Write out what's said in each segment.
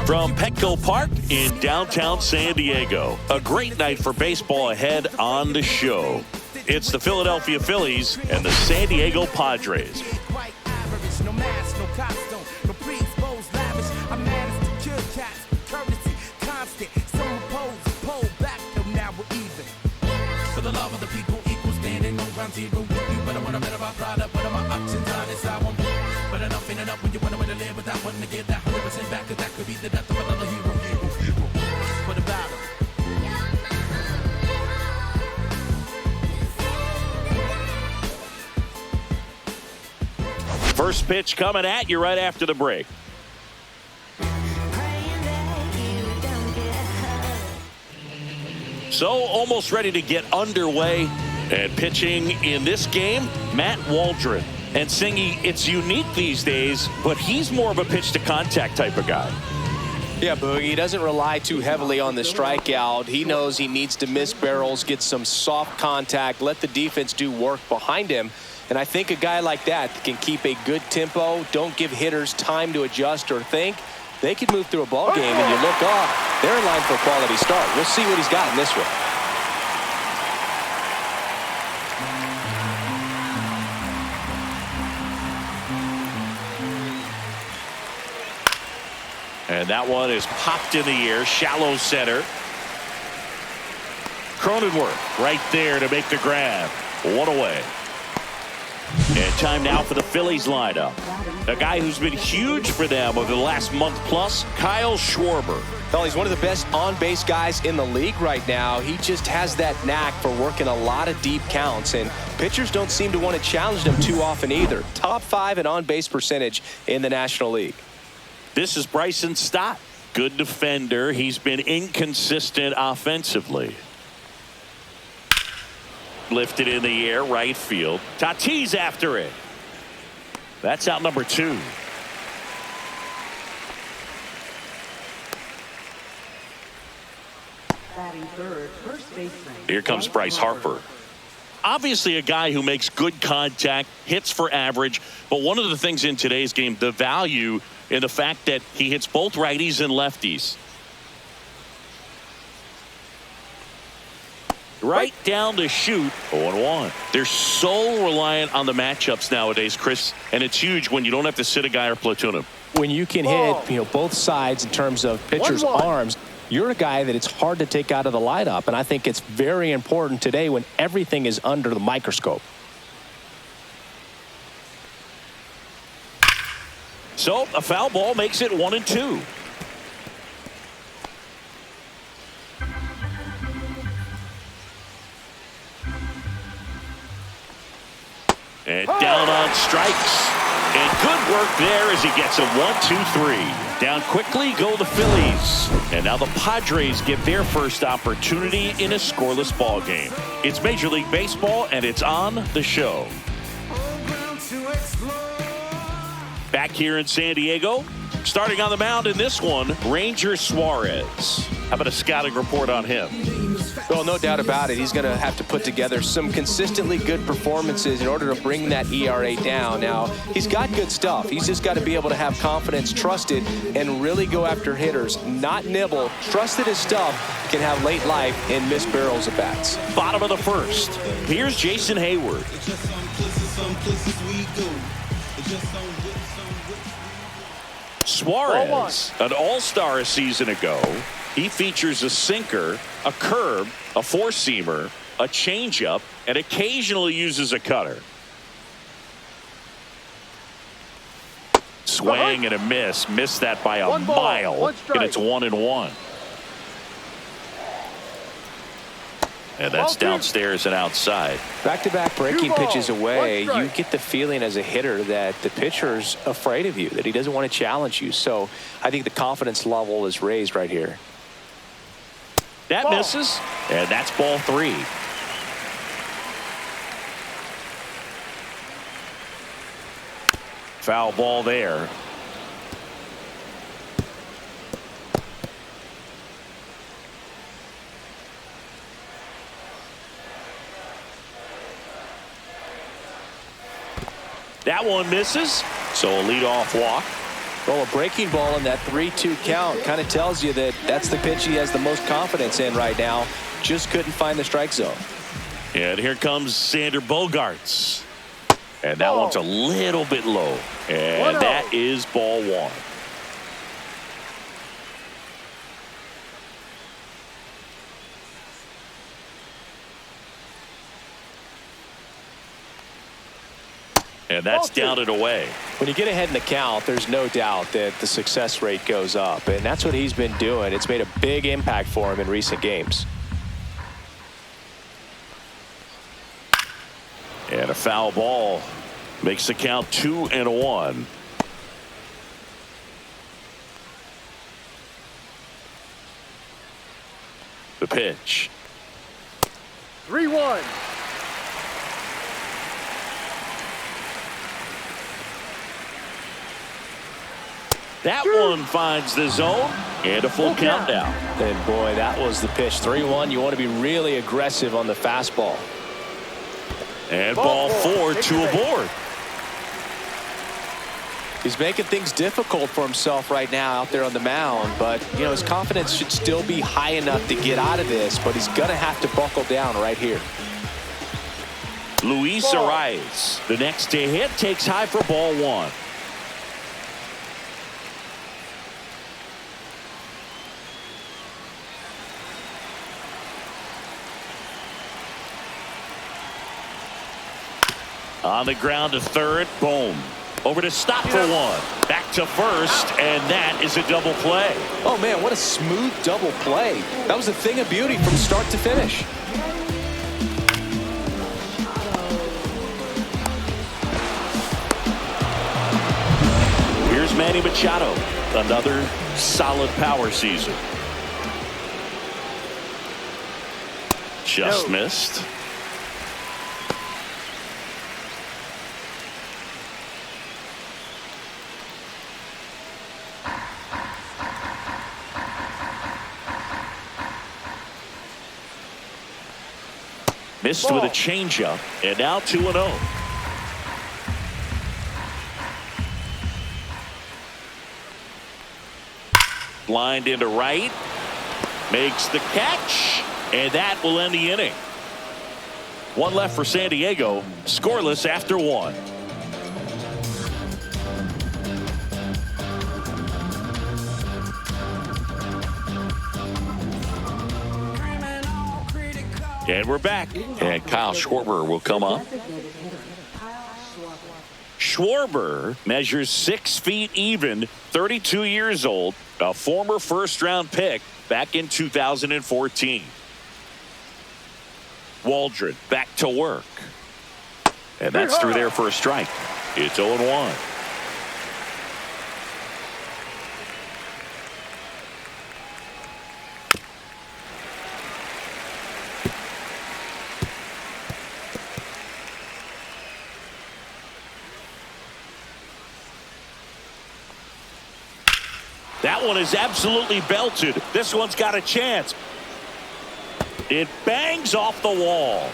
From Petco Park in downtown San Diego, a great night for baseball ahead on the show. It's the Philadelphia Phillies and the San Diego Padres. First pitch coming at you right after the break. So almost ready to get underway, and pitching in this game, Matt Waldron. And Singy, it's unique these days, but he's more of a pitch to contact type of guy. Yeah, Boogie, he doesn't rely too heavily on the strikeout. He knows he needs to miss barrels, get some soft contact, let the defense do work behind him. And I think a guy like that can keep a good tempo, don't give hitters time to adjust or think. They could move through a ball game, and you look off, they're in line for a quality start. We'll see what he's got in this one. And that one is popped in the air, shallow center. Cronenworth right there to make the grab. One away. And time now for the Phillies lineup. A guy who's been huge for them over the last month plus, Kyle Schwarber. Well, he's one of the best on-base guys in the league right now. He just has that knack for working a lot of deep counts, and pitchers don't seem to want to challenge him too often either. Top 5 in on-base percentage in the National League. This is Bryson Stott. Good defender. He's been inconsistent offensively. Lifted in the air, right field. Tatis after it. That's out number 2. Batting third, first baseman. Here comes Bryce Harper. Obviously a guy who makes good contact, hits for average, but one of the things in today's game, the value in the fact that he hits both righties and lefties. Right down the chute, 0-1. They're so reliant on the matchups nowadays, Chris, and it's huge when you don't have to sit a guy or platoon him. When you can hit, both sides in terms of pitchers' arms, you're a guy that it's hard to take out of the lineup, and I think it's very important today when everything is under the microscope. So a foul ball makes it 1-2. And down on strikes. And good work there as he gets a 1-2-3. Down quickly go the Phillies. And now the Padres get their first opportunity in a scoreless ball game. It's Major League Baseball, and it's on the show. Back here in San Diego, starting on the mound in this one, Ranger Suarez. How about a scouting report on him? Well, no doubt about it. He's going to have to put together some consistently good performances in order to bring that ERA down. Now, he's got good stuff. He's just got to be able to have confidence, trust it, and really go after hitters. Not nibble. Trust that his stuff can have late life and miss barrels of bats. Bottom of the first. Here's Jason Hayward. Suarez, an all-star a season ago. He features a sinker, a curve, a four-seamer, a changeup, and occasionally uses a cutter. Swing and a miss. Missed that by a mile, and it's 1-1. And that's downstairs and outside. Back-to-back breaking pitches away, you get the feeling as a hitter that the pitcher's afraid of you, that he doesn't want to challenge you. So I think the confidence level is raised right here. That misses, and that's ball 3. Foul ball there. That one misses, so a leadoff walk. Well, a breaking ball in that 3-2 count kind of tells you that that's the pitch he has the most confidence in right now. Just couldn't find the strike zone. And here comes Sander Bogarts. And that one's a little bit low. And that is ball one. And that's down and away. When you get ahead in the count, there's no doubt that the success rate goes up. And that's what he's been doing. It's made a big impact for him in recent games. And a foul ball makes the count 2-1. The pitch. 3-1. That one finds the zone and a full count now. And boy, that was the pitch. 3-1. You want to be really aggressive on the fastball. And ball four to a board. He's making things difficult for himself right now out there on the mound, but you know his confidence should still be high enough to get out of this, but he's gonna have to buckle down right here. Luis Arias, the next to hit, takes high for ball one. On the ground to third, boom. Over to stop for one. Back to first, and that is a double play. Oh man, what a smooth double play. That was a thing of beauty from start to finish. Here's Manny Machado. Another solid power season. Just missed. Missed with a changeup, and now 2-0. Lined into right, makes the catch, and that will end the inning. One left for San Diego, scoreless after one. And we're back. And Kyle Schwarber will come up. Schwarber measures 6 feet even, 32 years old, a former first-round pick back in 2014. Waldron back to work. And that's through there for a strike. It's 0-1. That one is absolutely belted. This one's got a chance. It bangs off the wall.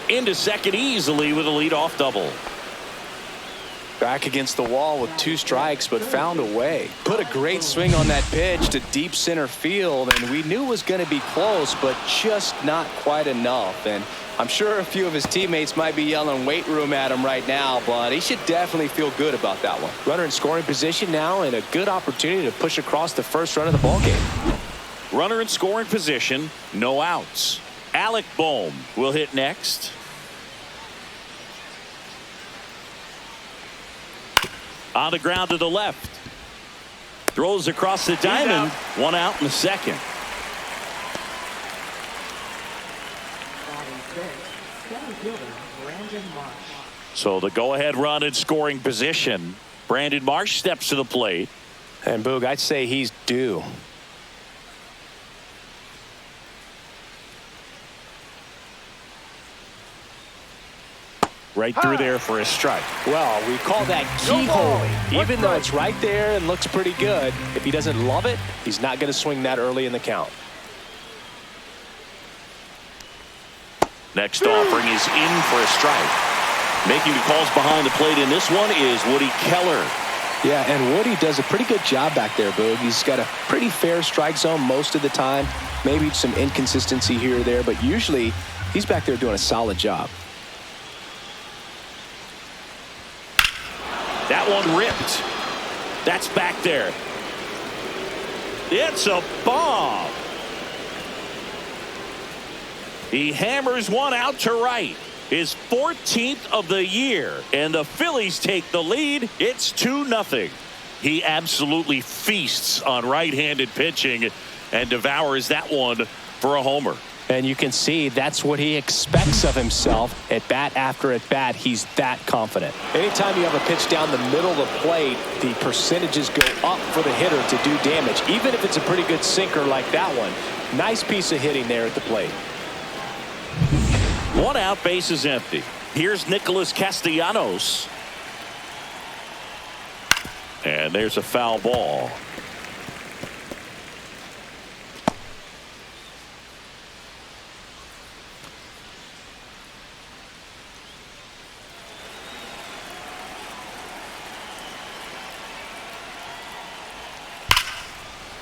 Into second easily with a leadoff double. Back against the wall with 2 strikes, but found a way. Put a great swing on that pitch to deep center field, and we knew it was going to be close, but just not quite enough. And I'm sure a few of his teammates might be yelling weight room at him right now, but he should definitely feel good about that one. Runner in scoring position now, and a good opportunity to push across the first run of the ball game. Runner in scoring position, no outs. Alec Bohm will hit next. On the ground to the left. Throws across the diamond. 1 out in the second. So the go-ahead run in scoring position. Brandon Marsh steps to the plate. And Boog, I'd say he's due. Right through there for a strike. Well, we call that keyhole. Even though it's right there and looks pretty good, if he doesn't love it, he's not going to swing that early in the count. Next offering is in for a strike. Making the calls behind the plate in this one is Woody Keller. Yeah, and Woody does a pretty good job back there, Boog. He's got a pretty fair strike zone most of the time. Maybe some inconsistency here or there, but usually he's back there doing a solid job. That one ripped. That's back there. It's a bomb. He hammers one out to right. His 14th of the year, and the Phillies take the lead. It's 2-0. He absolutely feasts on right-handed pitching and devours that one for a homer. And you can see that's what he expects of himself at bat after at bat. He's that confident. Anytime you have a pitch down the middle of the plate, the percentages go up for the hitter to do damage, even if it's a pretty good sinker like that one. Nice piece of hitting there at the plate. 1 out, base is empty. Here's Nicholas Castellanos. And there's a foul ball.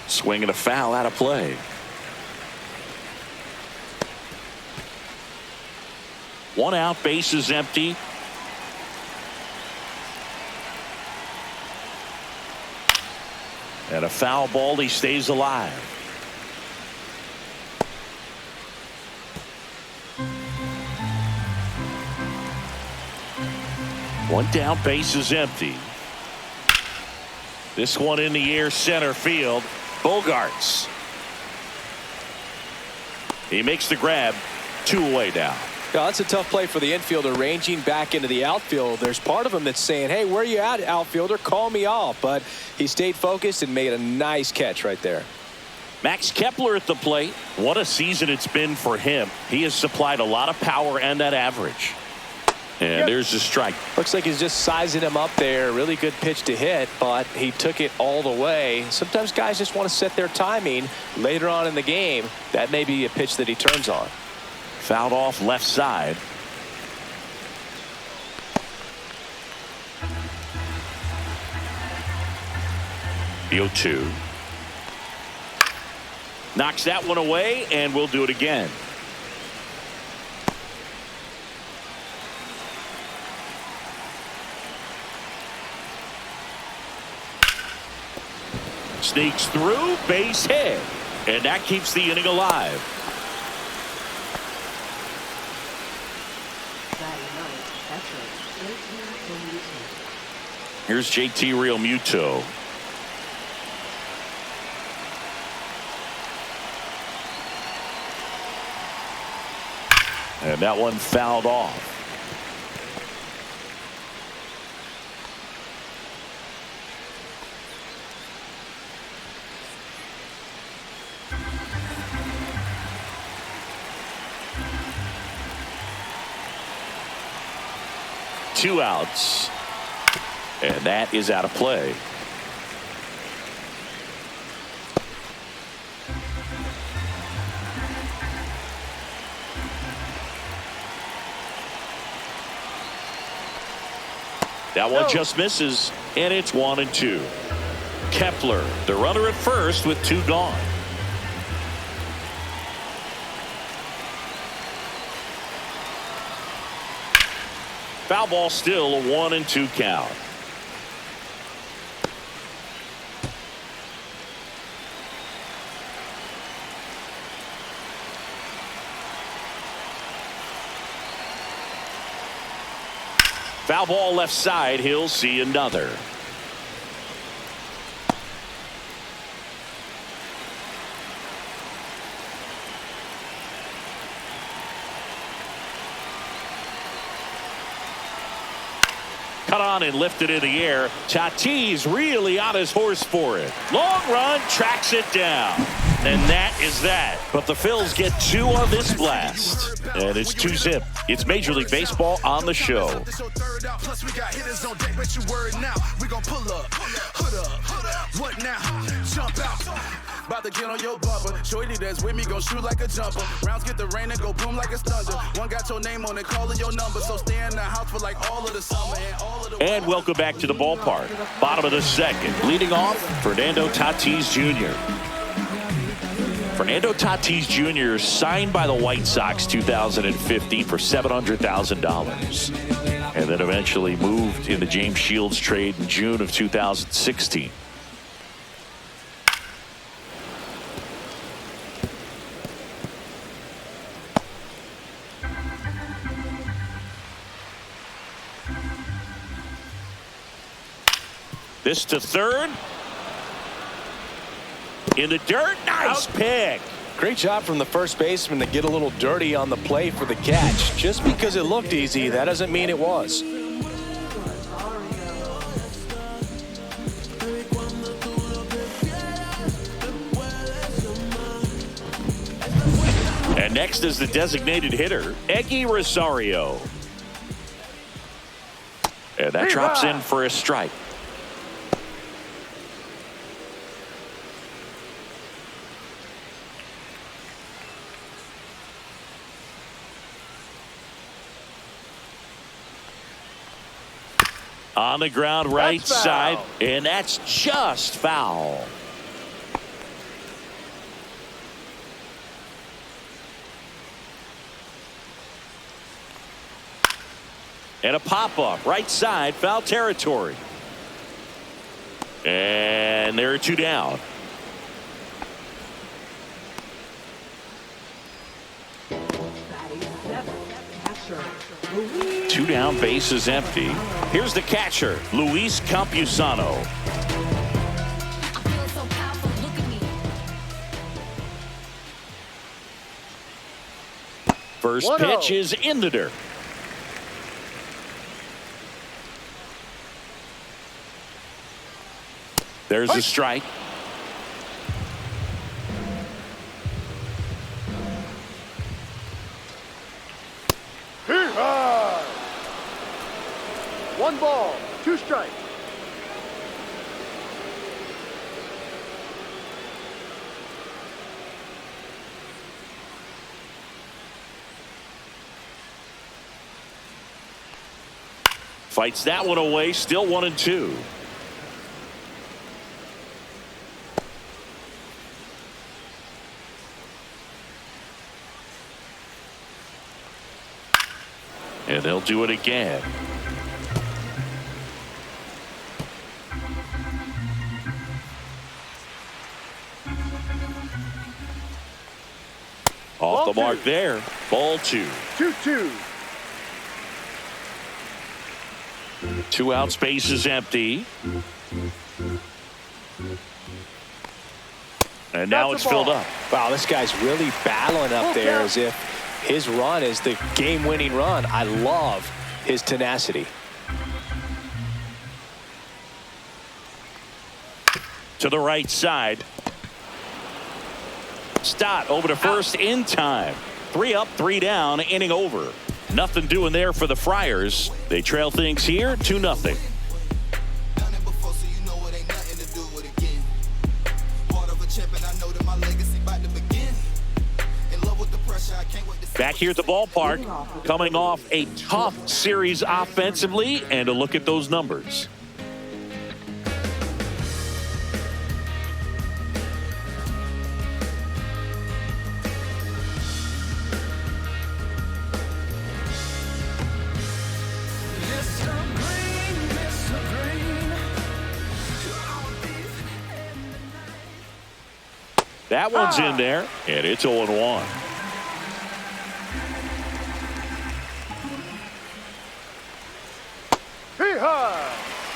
Swinging a foul out of play. 1 out, base is empty. And a foul ball. He stays alive. One down, base is empty. This one in the air, center field. Bogarts. He makes the grab. 2 away now. Yeah, that's a tough play for the infielder, ranging back into the outfield. There's part of him that's saying, hey, where you at, outfielder? Call me off. But he stayed focused and made a nice catch right there. Max Kepler at the plate. What a season it's been for him. He has supplied a lot of power and that average. And there's the strike. Looks like he's just sizing him up there. Really good pitch to hit, but he took it all the way. Sometimes guys just want to set their timing later on in the game. That may be a pitch that he turns on. Fouled off left side. The 0-2. Knocks that one away, and we'll do it again. Sneaks through, base hit, and that keeps the inning alive. Here's JT Realmuto. And that one fouled off. Two outs. And that is out of play. That one just misses, and it's 1-2. Kepler, the runner at first with 2 gone. Foul ball, still a 1-2 count. Foul ball left side. He'll see another. Cut on and lifted in the air. Tatis really on his horse for it. Long run, tracks it down. And that is that. But the Phils get 2 on this blast. And it's 2-zip. It's Major League Baseball on the show. Plus we got hitters on deck, but you word now. We gon' pull up, hood up, what now? Jump out. About to get on your bumper. Shorty that's with me gon' shoot like a jumper. Rounds get the rain and go boom like a thunder. One got your name on it, calling your number. So stay in the house for like all of the summer and all of the. And welcome back to the ballpark. Bottom of the second. Leading off, Fernando Tatis Jr. Fernando Tatis Jr. signed by the White Sox 2015 for $700,000. And then eventually moved in the James Shields trade in June of 2016. This to third. In the dirt. Nice pick. Great job from the first baseman to get a little dirty on the play for the catch. Just because it looked easy, that doesn't mean it was. And next is the designated hitter, Eggy Rosario. And that drops in for a strike. On the ground, right side, and that's just foul. And a pop-up, right side, foul territory. And there are two down. Two down, bases empty. Here's the catcher, Luis Campusano. First pitch is in the dirt. There's a strike. One ball, two strikes. Fights that one away, still 1-2. And they'll do it again. Off the mark there. Ball two. 2-2. Two out, space is empty. And now it's filled up. Wow, this guy's really battling up there as if his run is the game-winning run. I love his tenacity. To the right side. Stott over to first in time. 3 up, 3 down, inning over. Nothing doing there for the Friars. They trail things here 2-0. Back here at the ballpark, coming off a tough series offensively, and a look at those numbers. That one's in there, and it's 0-1.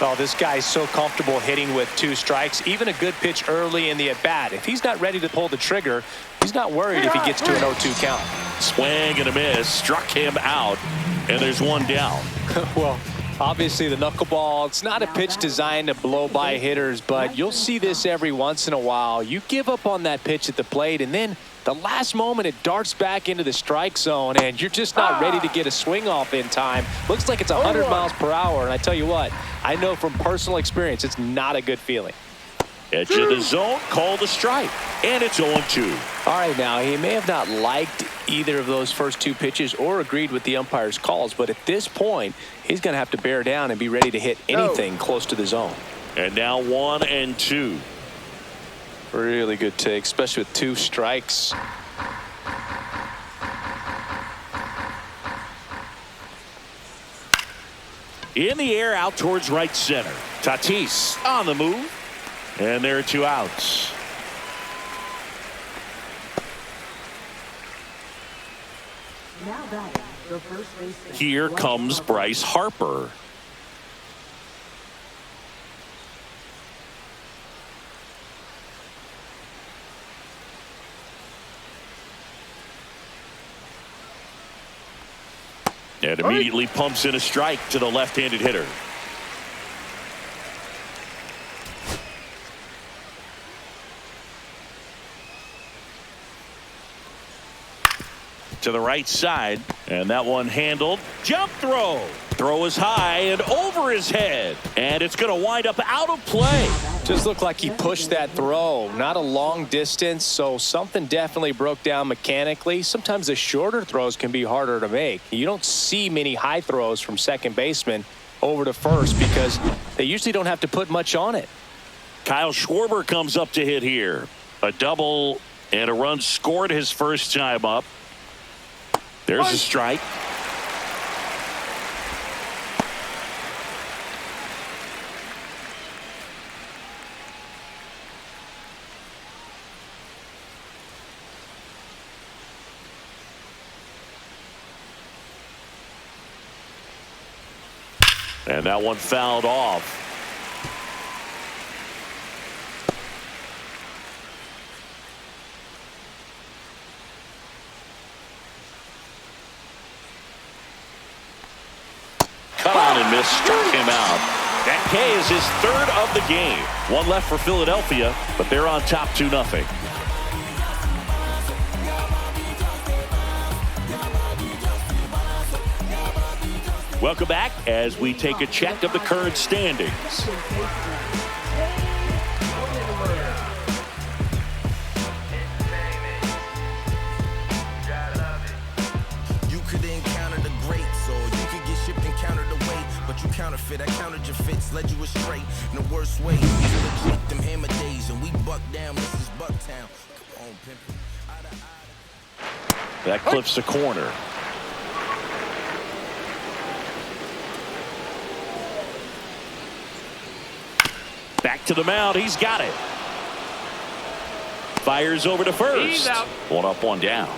Oh, this guy's so comfortable hitting with 2 strikes. Even a good pitch early in the at-bat. If he's not ready to pull the trigger, he's not worried if he gets to an 0-2 count. Swing and a miss, struck him out, and there's 1 down. Well, obviously the knuckleball, it's not a pitch designed to blow by hitters, but you'll see this every once in a while. You give up on that pitch at the plate, and then the last moment it darts back into the strike zone, and you're just not ready to get a swing off in time. Looks like it's 100 miles per hour, and I tell you what, I know from personal experience it's not a good feeling. Edge of the zone, called a strike. And it's 0-2. All right, now, he may have not liked either of those first two pitches or agreed with the umpire's calls, but at this point, he's going to have to bear down and be ready to hit anything close to the zone. And now 1-2. Really good take, especially with 2 strikes. In the air, out towards right center. Tatis on the move. And there are 2 outs. Now batting, the first baseman. Here comes Bryce Harper. And immediately pumps in a strike to the left-handed hitter. To the right side, and that one handled. Jump throw. Throw is high and over his head, and it's going to wind up out of play. Just looked like he pushed that throw. Not a long distance, so something definitely broke down mechanically. Sometimes the shorter throws can be harder to make. You don't see many high throws from second baseman over to first because they usually don't have to put much on it. Kyle Schwarber comes up to hit here. A double and a run scored his first time up. There's a strike. And that one fouled off. Cut on and missed, struck him out. That K is his 3rd of the game. One left for Philadelphia, but they're on top 2-0. Welcome back as we take a check of the current standings. You could encounter the greats, or you could get shipped and countered away. But you counterfeit, I countered your fits, led you astray in the worst way. You legit them hammer days, and we buck down. This is Bucktown. Come on, pimpin'. That clips the corner. Back to the mound. He's got it. Fires over to first. He's out. 1 up, 1 down.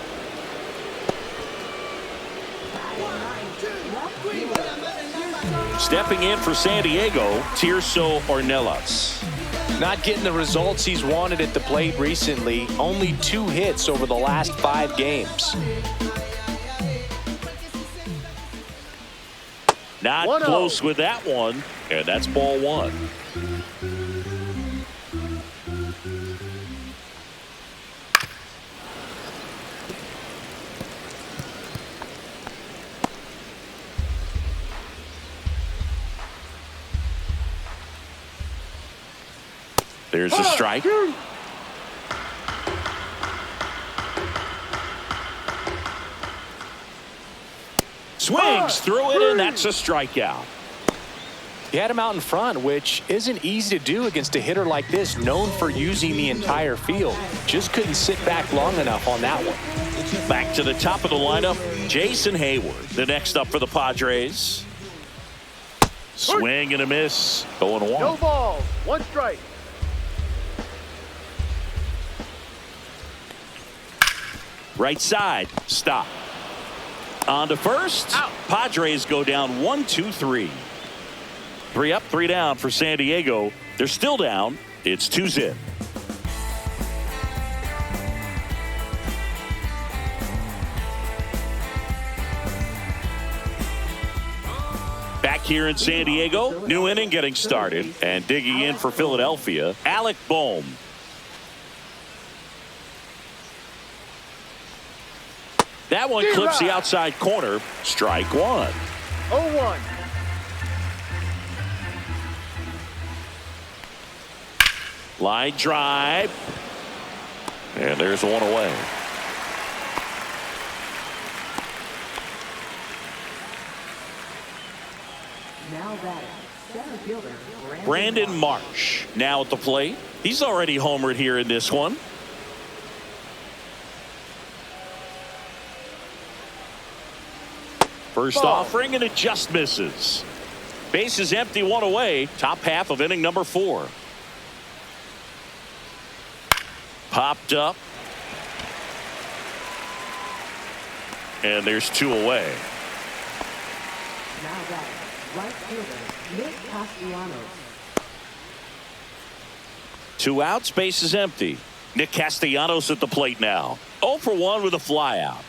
Stepping in for San Diego, Tirso Ornelas. Not getting the results he's wanted at the plate recently. Only 2 hits over the last 5 games. Not 1-0. close with that one, and that's ball 1. There's a strike. Swings through it, and that's a strikeout. He had him out in front, which isn't easy to do against a hitter like this, known for using the entire field. Just couldn't sit back long enough on that one. Back to the top of the lineup, Jason Hayward, the next up for the Padres. Swing and a miss, 0-1. No balls, 1 strike. Right side, stop. On to first. Out. Padres go down 1-2-3. 3 up, 3 down for San Diego. They're still down. It's 2-0. Back here in San Diego, new inning getting started, and digging in for Philadelphia, Alec Bohm. That one clips the outside corner. Strike 1. 0-1. Line drive. And there's one away. Now batting, center fielder Brandon Marsh now at the plate. He's already homered here in this one. First offering, and it just misses. Base is empty, one away. Top half of inning number 4. Popped up. And there's 2 away. Now batting, right fielder Nick Castellanos. 2 outs, base is empty. Nick Castellanos at the plate now. 0 for 1 with a flyout.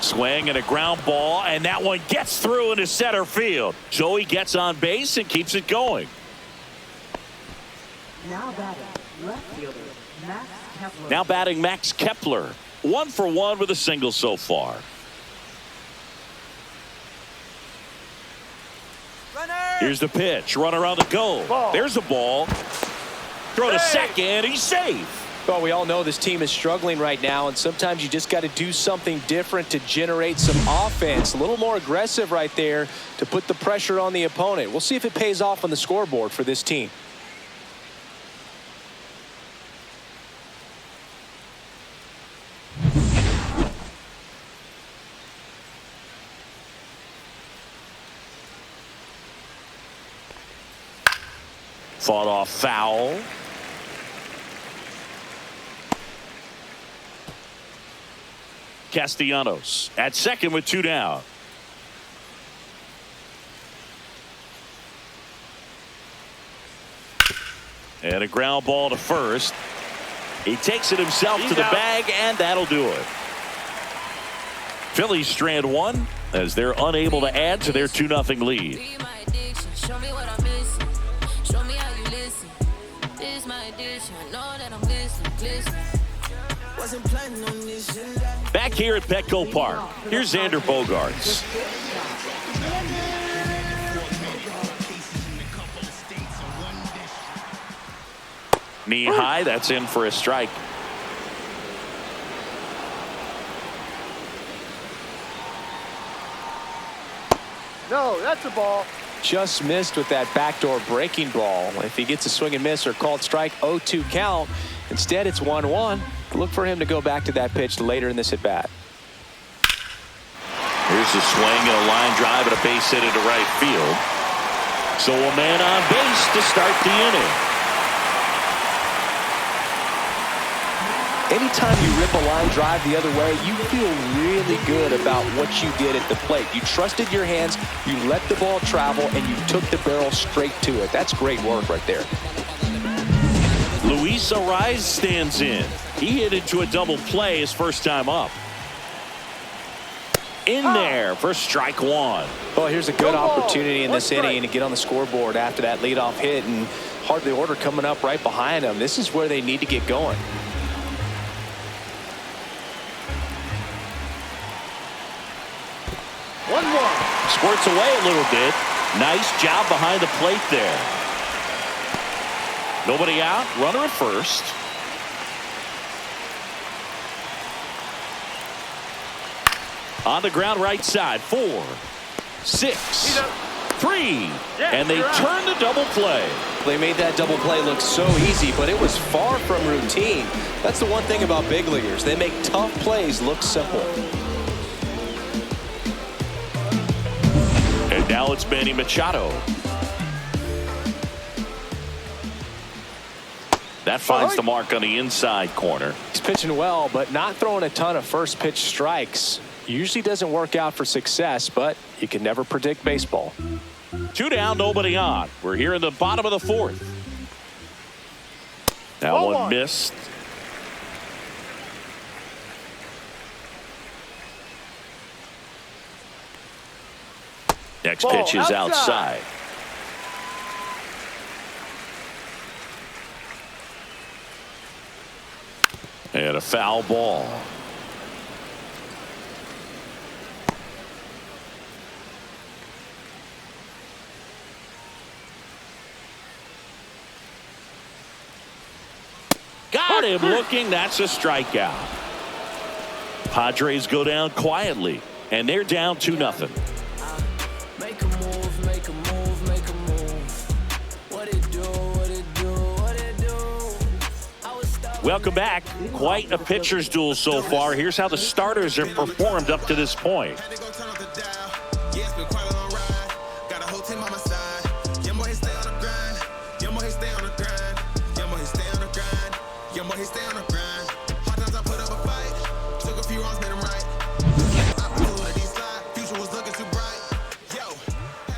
Swing and a ground ball, and that one gets through into center field. Joey gets on base and keeps it going. Now batting, left fielder Max Kepler. Now batting Max Kepler. 1 for 1 with a single so far. Here's the pitch. Runner on the go. There's a ball. Throw to second. He's safe. Well, we all know this team is struggling right now, and sometimes you just got to do something different to generate some offense. A little more aggressive right there to put the pressure on the opponent. We'll see if it pays off on the scoreboard for this team. Fought off foul. Castellanos at second with 2 down. And a ground ball to first. He takes it himself to the bag, and that'll do it. Phillies strand 1 as they're unable to add to their 2-0 lead. Back here at Petco Park, here's Xander Bogaerts. Knee high, that's in for a strike. No, that's a ball. Just missed with that backdoor breaking ball. If he gets a swing and miss or called strike, 0-2 count. Instead, it's 1-1. Look for him to go back to that pitch later in this at bat. Here's a swing and a line drive and a base hit into right field. So a man on base to start the inning. Anytime you rip a line drive the other way, you feel really good about what you did at the plate. You trusted your hands, you let the ball travel, and you took the barrel straight to it. That's great work right there. Luis Arraez stands in. He hit into a double play his first time up. In there for strike 1. Well, here's a good opportunity in this inning to get on the scoreboard after that leadoff hit, and hardly order coming up right behind them. This is where they need to get going. Squirts away a little bit. Nice job behind the plate there. Nobody out. Runner at first. On the ground right side. 4, 6, 3. And they turn the double play. They made that double play look so easy, but it was far from routine. That's the one thing about big leaguers. They make tough plays look simple. And now it's Manny Machado. That finds the mark on the inside corner. He's pitching well, but not throwing a ton of first pitch strikes. Usually doesn't work out for success, but you can never predict baseball. 2 down, nobody on. We're here in the bottom of the 4th. That one missed. Next pitch is outside. And a foul ball. Got him looking. That's a strikeout. Padres go down quietly, and they're down 2-0. Make a move, make a move, make a move. What it do, what it do, what it do. Welcome back. Quite a pitcher's duel so far. Here's how the starters have performed up to this point.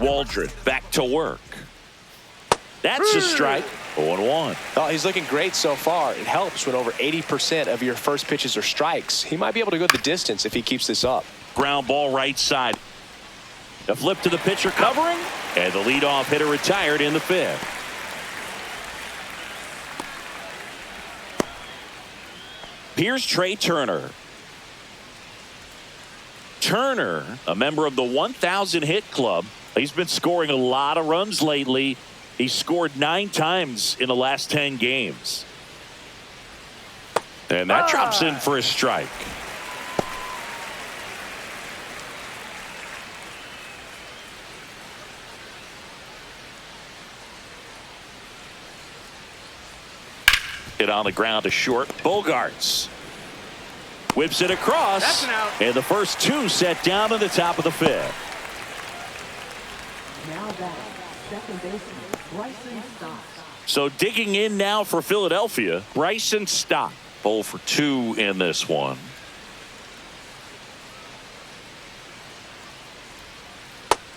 Waldron back to work. That's a strike. 0-1. Oh, he's looking great so far. It helps when over 80% of your first pitches are strikes. He might be able to go the distance if he keeps this up. Ground ball right side. The flip to the pitcher covering, and the leadoff hitter retired in the 5th. Here's Trey Turner. Turner, a member of the 1,000 hit club. He's been scoring a lot of runs lately. He scored 9 times in the last 10 games. And that drops in for a strike. Hit on the ground to short. Bogarts whips it across. That's an out. And the first 2 set down in the top of the 5th. Now batting, second baseman, Bryson Stott. So digging in now for Philadelphia, Bryson Stott. 0 for 2 in this one.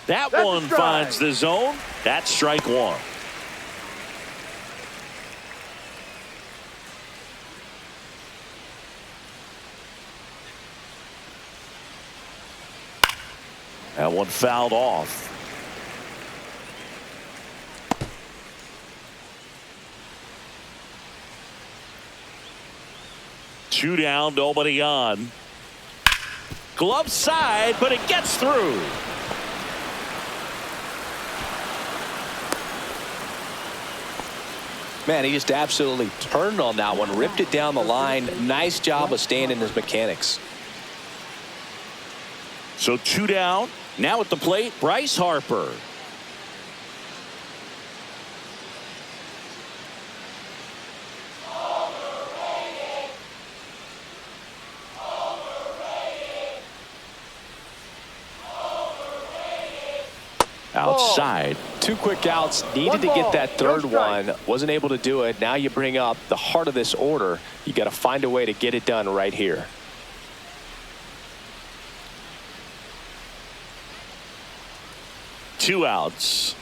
That's one finds the zone. That's strike 1. That one fouled off. Two down, nobody on. Glove side, but it gets through. Man, he just absolutely turned on that one, ripped it down the line. Nice job of staying in his mechanics. So 2 down. Now at the plate, Bryce Harper. Outside. 2 quick outs. Needed to get that third one. Wasn't able to do it. Now you bring up the heart of this order. You got to find a way to get it done right here. Two outs.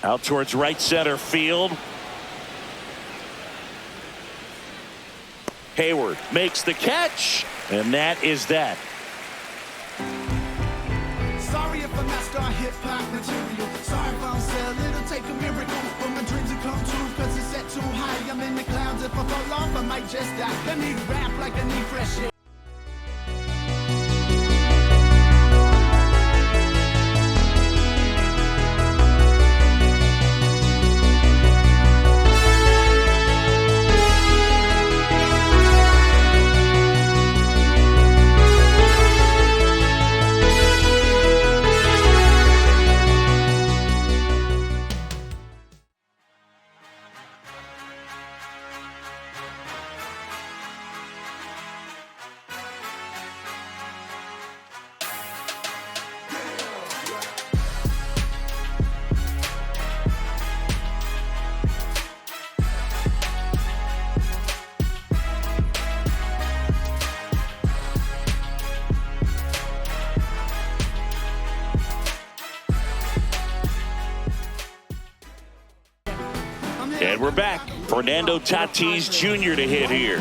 Out towards right center field. Hayward makes the catch, and that is that. Sorry if I messed on hip-hop material. Sorry if I don't sell it, it'll take a miracle for my dreams to come true. Cause it's set too high, I'm in the clouds. If I fall off, I might just die. I need rap like I need fresh air. And we're back. Fernando Tatis Jr. to hit here.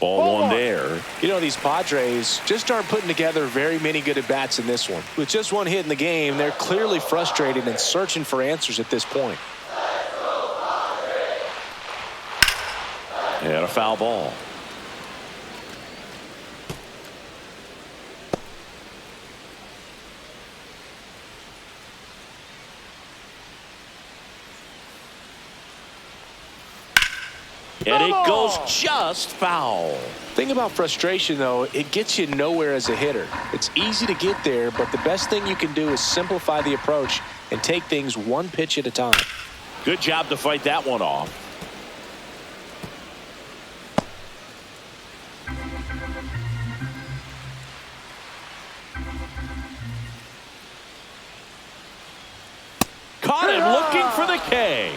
Ball one there. You know, these Padres just aren't putting together very many good at-bats in this one. With just one hit in the game, they're clearly frustrated and searching for answers at this point. And a foul ball. And it goes just foul. Thing about frustration, though, it gets you nowhere as a hitter. It's easy to get there, but the best thing you can do is simplify the approach and take things one pitch at a time. Good job to fight that one off. Caught him looking for the K.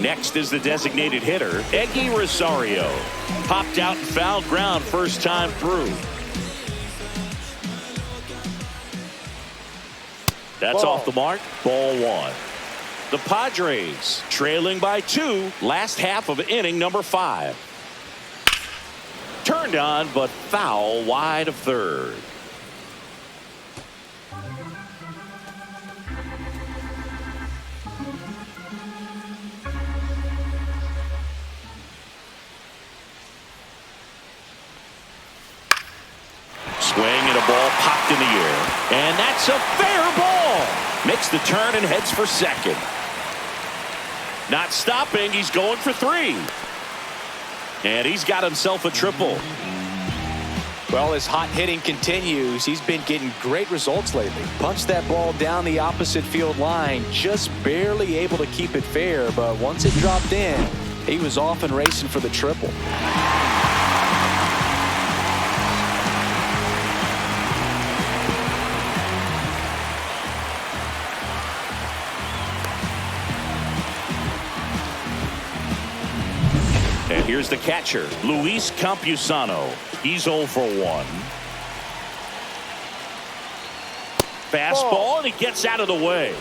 Next is the designated hitter, Eggy Rosario. Popped out and fouled ground first time through. That's off the mark. Ball one. The Padres trailing by 2. Last half of inning number 5. Turned on, but foul wide of third. Swing and a ball popped in the air. And that's a fair ball. Makes the turn and heads for second. Not stopping. He's going for 3. And he's got himself a triple. Well, his hot hitting continues. He's been getting great results lately. Punched that ball down the opposite field line. Just barely able to keep it fair. But once it dropped in, he was off and racing for the triple. And here's the catcher, Luis Campusano. He's 0 for 1. Fastball, and he gets out of the way.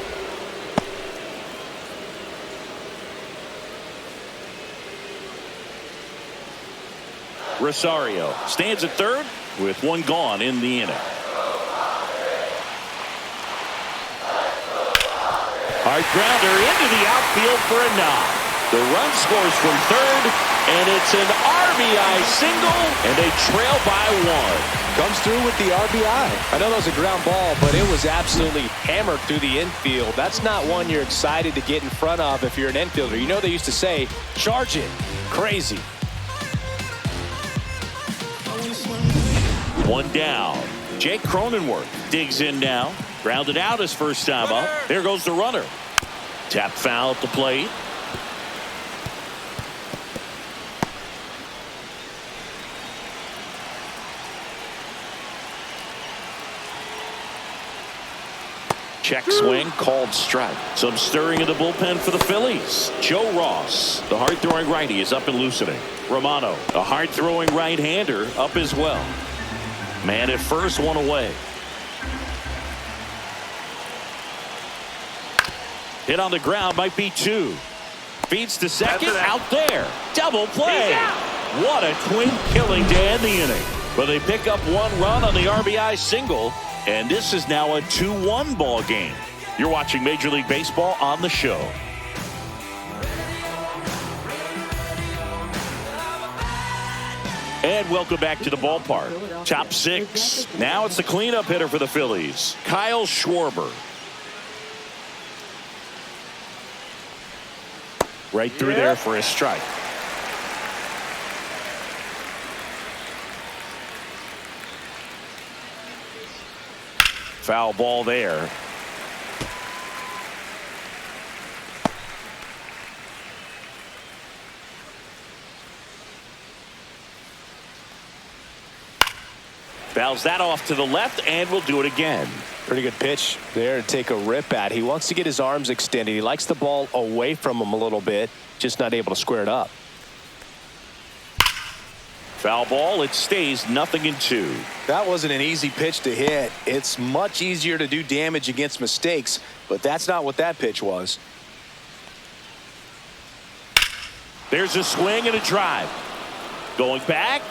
Rosario stands at third with 1 gone in the inning. Hard grounder into the outfield for a knock. The run scores from third, and it's an RBI single, and they trail by 1. Comes through with the RBI. I know that was a ground ball, but it was absolutely hammered through the infield. That's not one you're excited to get in front of if you're an infielder. You know they used to say, charge it. Crazy. 1 down. Jake Cronenworth digs in now. Grounded out his first time up. There goes the runner. Tap foul at the plate. Check swing, called strike. Some stirring in the bullpen for the Phillies. Joe Ross, the hard-throwing righty, is up and loosening. Romano, a hard-throwing right-hander, up as well. Man at first, 1 away. Hit on the ground, might be 2. Feeds to second, out there. Double play. What a twin killing to end the inning. But they pick up 1 run on the RBI single. And this is now a 2-1 ball game. You're watching Major League Baseball on the show. And welcome back to the ballpark. Top 6. Now it's the cleanup hitter for the Phillies, Kyle Schwarber. Right through there for a strike. Foul ball there. Fouls that off to the left, and we'll do it again. Pretty good pitch there to take a rip at. He wants to get his arms extended. He likes the ball away from him a little bit, just not able to square it up. Foul ball. It stays 0-2. That wasn't an easy pitch to hit. It's much easier to do damage against mistakes, but that's not what that pitch was. There's a swing and a drive. Going back.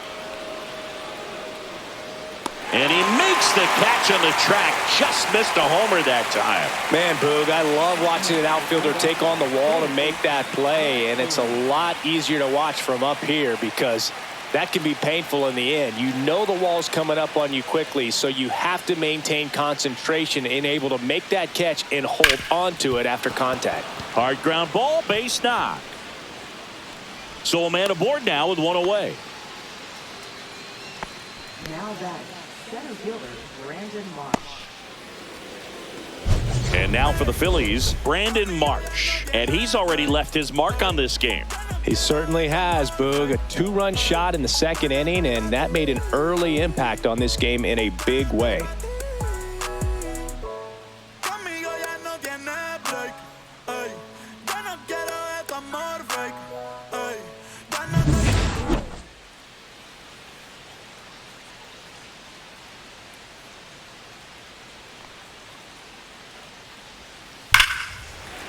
And he makes the catch on the track. Just missed a homer that time. Man, Boog, I love watching an outfielder take on the wall to make that play, and it's a lot easier to watch from up here because That can be painful in the end. You know the wall's coming up on you quickly, so you have to maintain concentration and able to make that catch and hold on to it after contact. Hard ground ball, base knock. So a man aboard now with one away. Now batting, center fielder Brandon Marsh. And now for the Phillies, Brandon Marsh. And he's already left his mark on this game. He certainly has, Boog. A 2-run shot in the second inning, and that made an early impact on this game in a big way.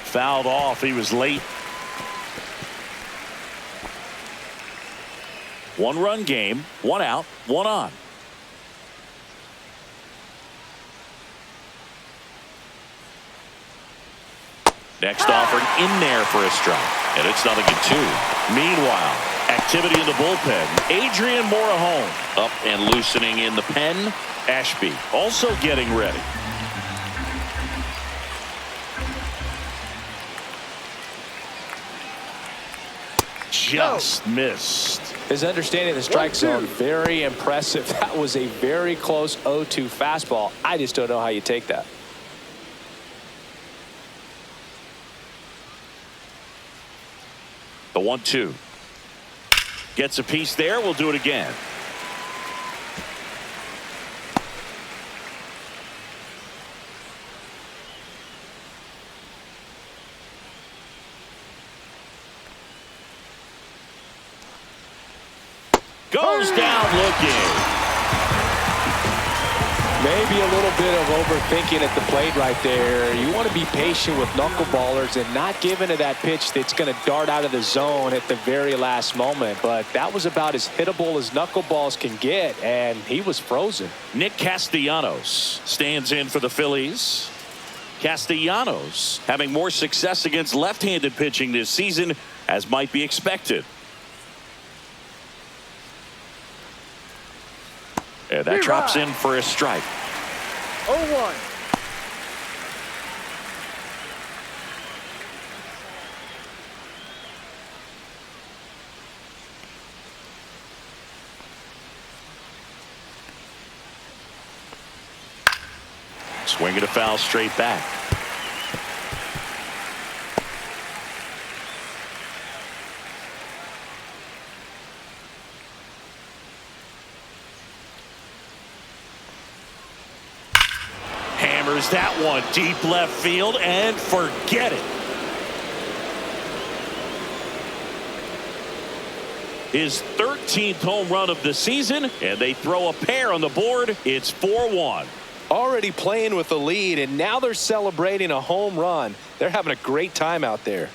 Fouled off. He was late. 1-run game, 1 out, 1 on. Next offering in there for a strike. And it's 0-2. Meanwhile, activity in the bullpen. Adrian Morejon up and loosening in the pen. Ashby also getting ready. Just missed. His understanding of the strike zone, very impressive. That was a very close 0-2 fastball. I just don't know how you take that. The 1-2. Gets a piece there. We'll do it again. Goes down looking. Maybe a little bit of overthinking at the plate right there. You want to be patient with knuckleballers and not give into that pitch that's going to dart out of the zone at the very last moment. But that was about as hittable as knuckleballs can get, and he was frozen. Nick Castellanos stands in for the Phillies. Castellanos having more success against left-handed pitching this season, as might be expected. And that drops in for a strike. 0-1. Swing and a foul straight back. Hammers that one deep left field and forget it. His 13th home run of the season, and they throw a pair on the board. It's 4-1. Already playing with the lead, and now they're celebrating a home run. They're having a great time out there.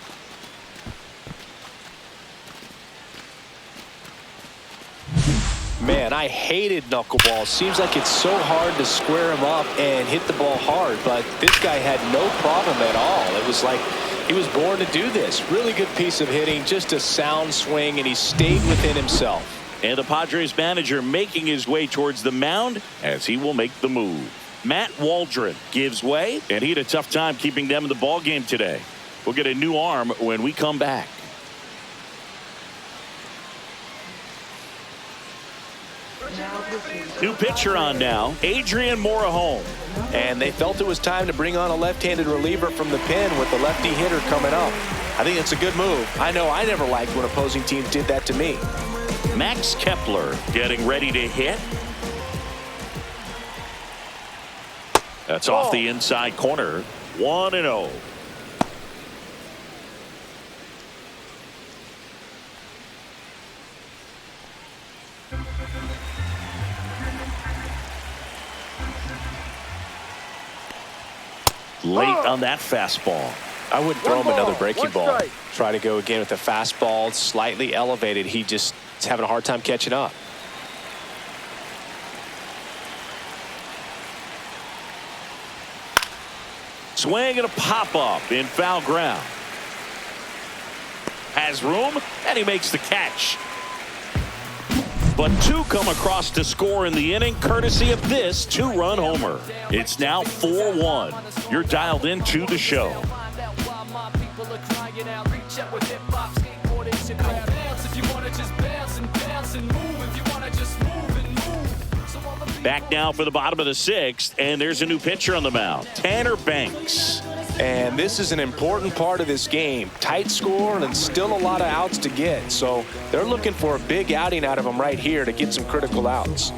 Man, I hated knuckleball. Seems like it's so hard to square him up and hit the ball hard, but this guy had no problem at all. It was like he was born to do this. Really good piece of hitting, just a sound swing, and he stayed within himself. And the Padres manager making his way towards the mound as he will make the move. Matt Waldron gives way, and he had a tough time keeping them in the ball game today. We'll get a new arm when we come back. New pitcher on now, Adrian Morejon. And they felt it was time to bring on a left-handed reliever from the pen with the lefty hitter coming up. I think it's a good move. I know I never liked when opposing teams did that to me. Max Kepler getting ready to hit. That's off the inside corner. 1-0. Late on that fastball. I wouldn't throw him another breaking ball. Try to go again with the fastball, slightly elevated. He just is having a hard time catching up. Swing and a pop-up in foul ground. Has room, and he makes the catch. But two come across to score in the inning, courtesy of this two-run homer. It's now 4-1. You're dialed into the show. Back now for the bottom of the sixth, and there's a new pitcher on the mound, Tanner Banks. And this is an important part of this game. Tight score and still a lot of outs to get. So they're looking for a big outing out of him right here to get some critical outs.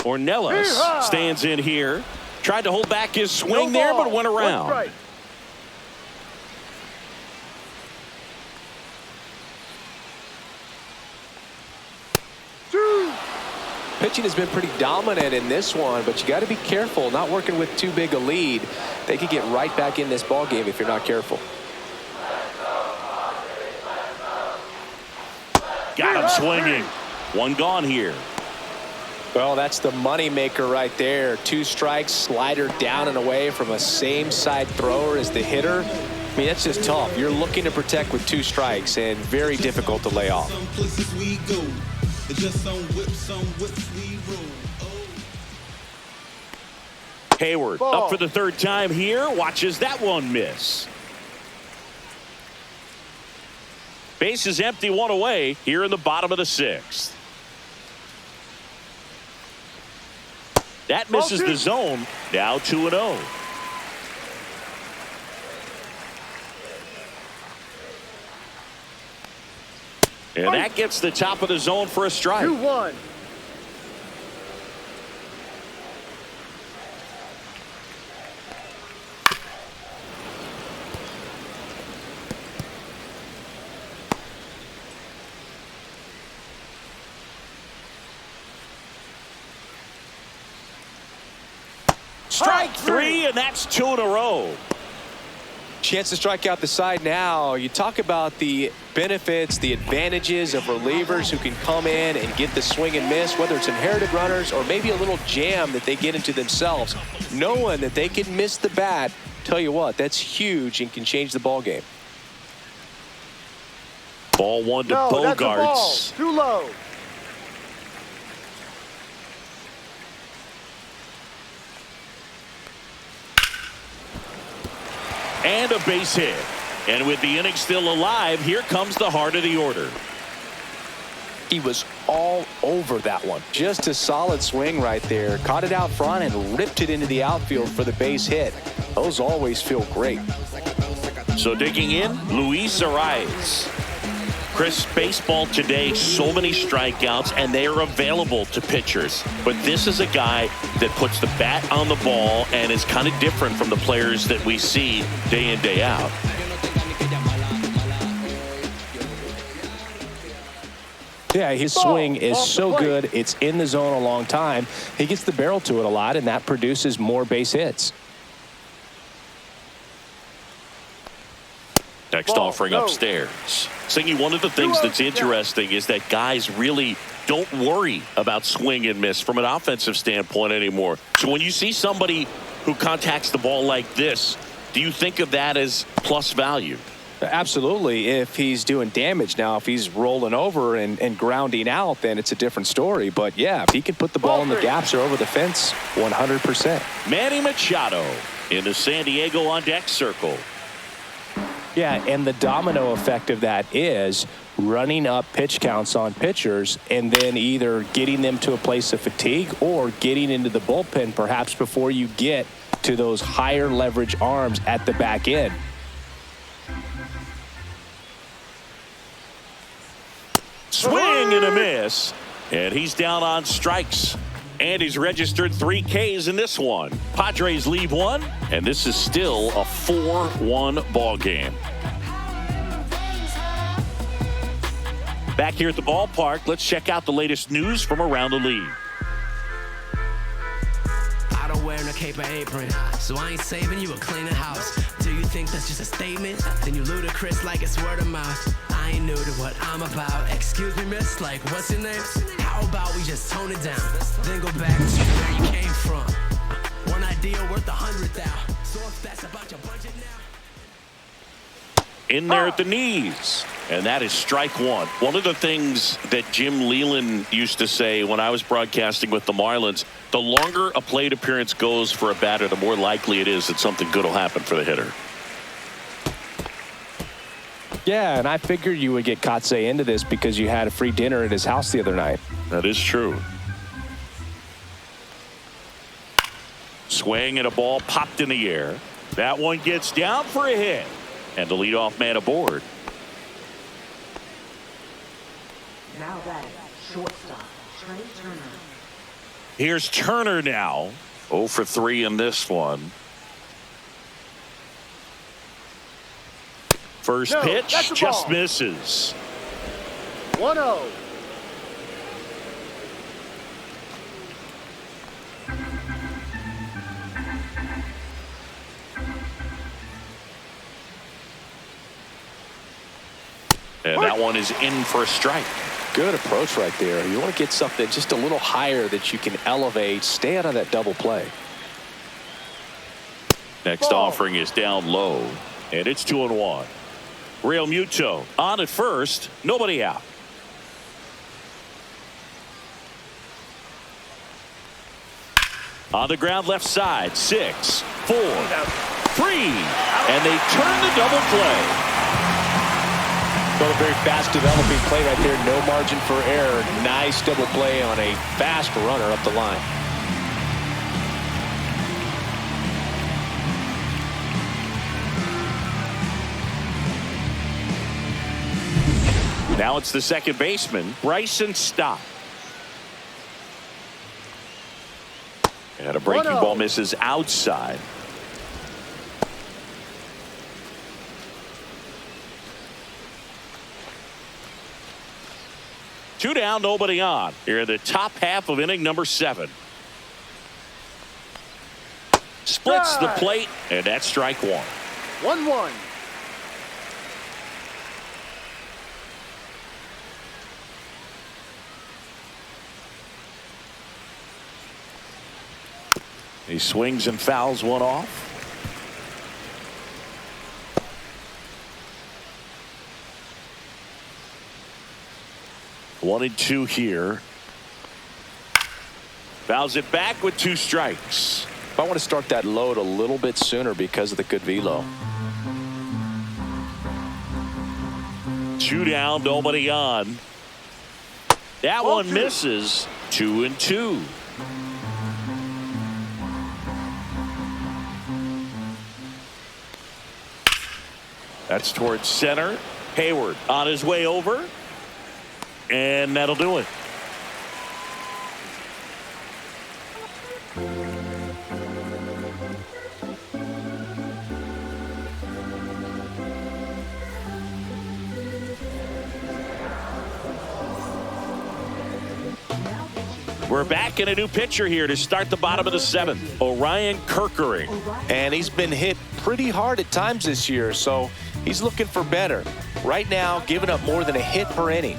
Ornelas stands in here. Tried to hold back his swing there, but went around. Pitching has been pretty dominant in this one, but you got to be careful, not working with too big a lead. They could get right back in this ball game if you're not careful. Got him swinging. One gone here. Well, that's the money maker right there. 2 strikes, slider down and away from a same side thrower as the hitter. I mean, that's just tough. You're looking to protect with 2 strikes and very difficult to lay off. Hayward up for the third time here. Watches that one miss. Base is empty, 1 away here in the bottom of the 6th. That misses the zone. Now 2-0. And that gets the top of the zone for a strike. 2-1. Strike 3, and that's 2 in a row. Chance to strike out the side now. You talk about the benefits, the advantages of relievers who can come in and get the swing and miss, whether it's inherited runners or maybe a little jam that they get into themselves. Knowing that they can miss the bat, tell you what, that's huge and can change the ball game. Ball 1 to Bogarts. Too low. And a base hit. And with the inning still alive, here comes the heart of the order. He was all over that one. Just a solid swing right there. Caught it out front and ripped it into the outfield for the base hit. Those always feel great. So digging in, Luis Suarez. Chris, baseball today, so many strikeouts, and they are available to pitchers. But this is a guy that puts the bat on the ball and is kind of different from the players that we see day in, day out. Yeah, his swing is so good. It's in the zone a long time. He gets the barrel to it a lot, and that produces more base hits. Next offering upstairs. Singy, one of the things that's interesting is that guys really don't worry about swing and miss from an offensive standpoint anymore. So when you see somebody who contacts the ball like this, do you think of that as plus value? Absolutely. If he's doing damage now, if he's rolling over and grounding out, then it's a different story. But yeah, if he can put the ball in the gaps or over the fence, 100%. Manny Machado in the San Diego on deck circle. Yeah, and the domino effect of that is running up pitch counts on pitchers and then either getting them to a place of fatigue or getting into the bullpen perhaps before you get to those higher leverage arms at the back end. Swing and a miss, and he's down on strikes. And he's registered 3 Ks in this one. Padres leave 1, and this is still a 4-1 ball game. Back here at the ballpark, let's check out the latest news from around the league. I don't wear no cape or apron, so I ain't saving you a cleaner house. Do you think that's just a statement? Then you ludicrous like it's word of mouth. I ain't new to what I'm about. Excuse me, miss, like what's your name? How about we just tone it down, then go back to where you came from? One idea worth 100,000. That's about your budget now. In there at the knees. And that is strike one. One of the things that Jim Leland used to say when I was broadcasting with the Marlins, the longer a plate appearance goes for a batter, the more likely it is that something good will happen for the hitter. Yeah, and I figured you would get Kotze into this because you had a free dinner at his house the other night. That is true. Swing and a ball popped in the air. That one gets down for a hit. And the leadoff man aboard. Now batting, shortstop, Trey Turner. Here's Turner now. 0 for 3 in this one. First pitch just misses. 1-0. And that one is in for a strike. Good approach right there. You want to get something just a little higher that you can elevate. Stay out of that double play. Next offering is down low. And it's 2-1. Real Muto on at first. Nobody out. On the ground left side. 6, 4, 3. And they turn the double play. Well, a very fast developing play right there. No margin for error. Nice double play on a fast runner up the line. Now it's the second baseman, Bryson Stott. And a breaking ball misses outside. Two down, nobody on. Here in the top half of inning number 7. Splits the plate, and that's strike one. 1-1. He swings and fouls one off. One and 2 here. Fouls it back with 2 strikes. I want to start that load a little bit sooner because of the good velo. 2 down, nobody on. That one misses. 2 and 2. That's towards center. Hayward on his way over. And that'll do it. We're back in a new pitcher here to start the bottom of the 7th. Orion Kerkering. And he's been hit pretty hard at times this year, so he's looking for better. Right now, giving up more than a hit per inning.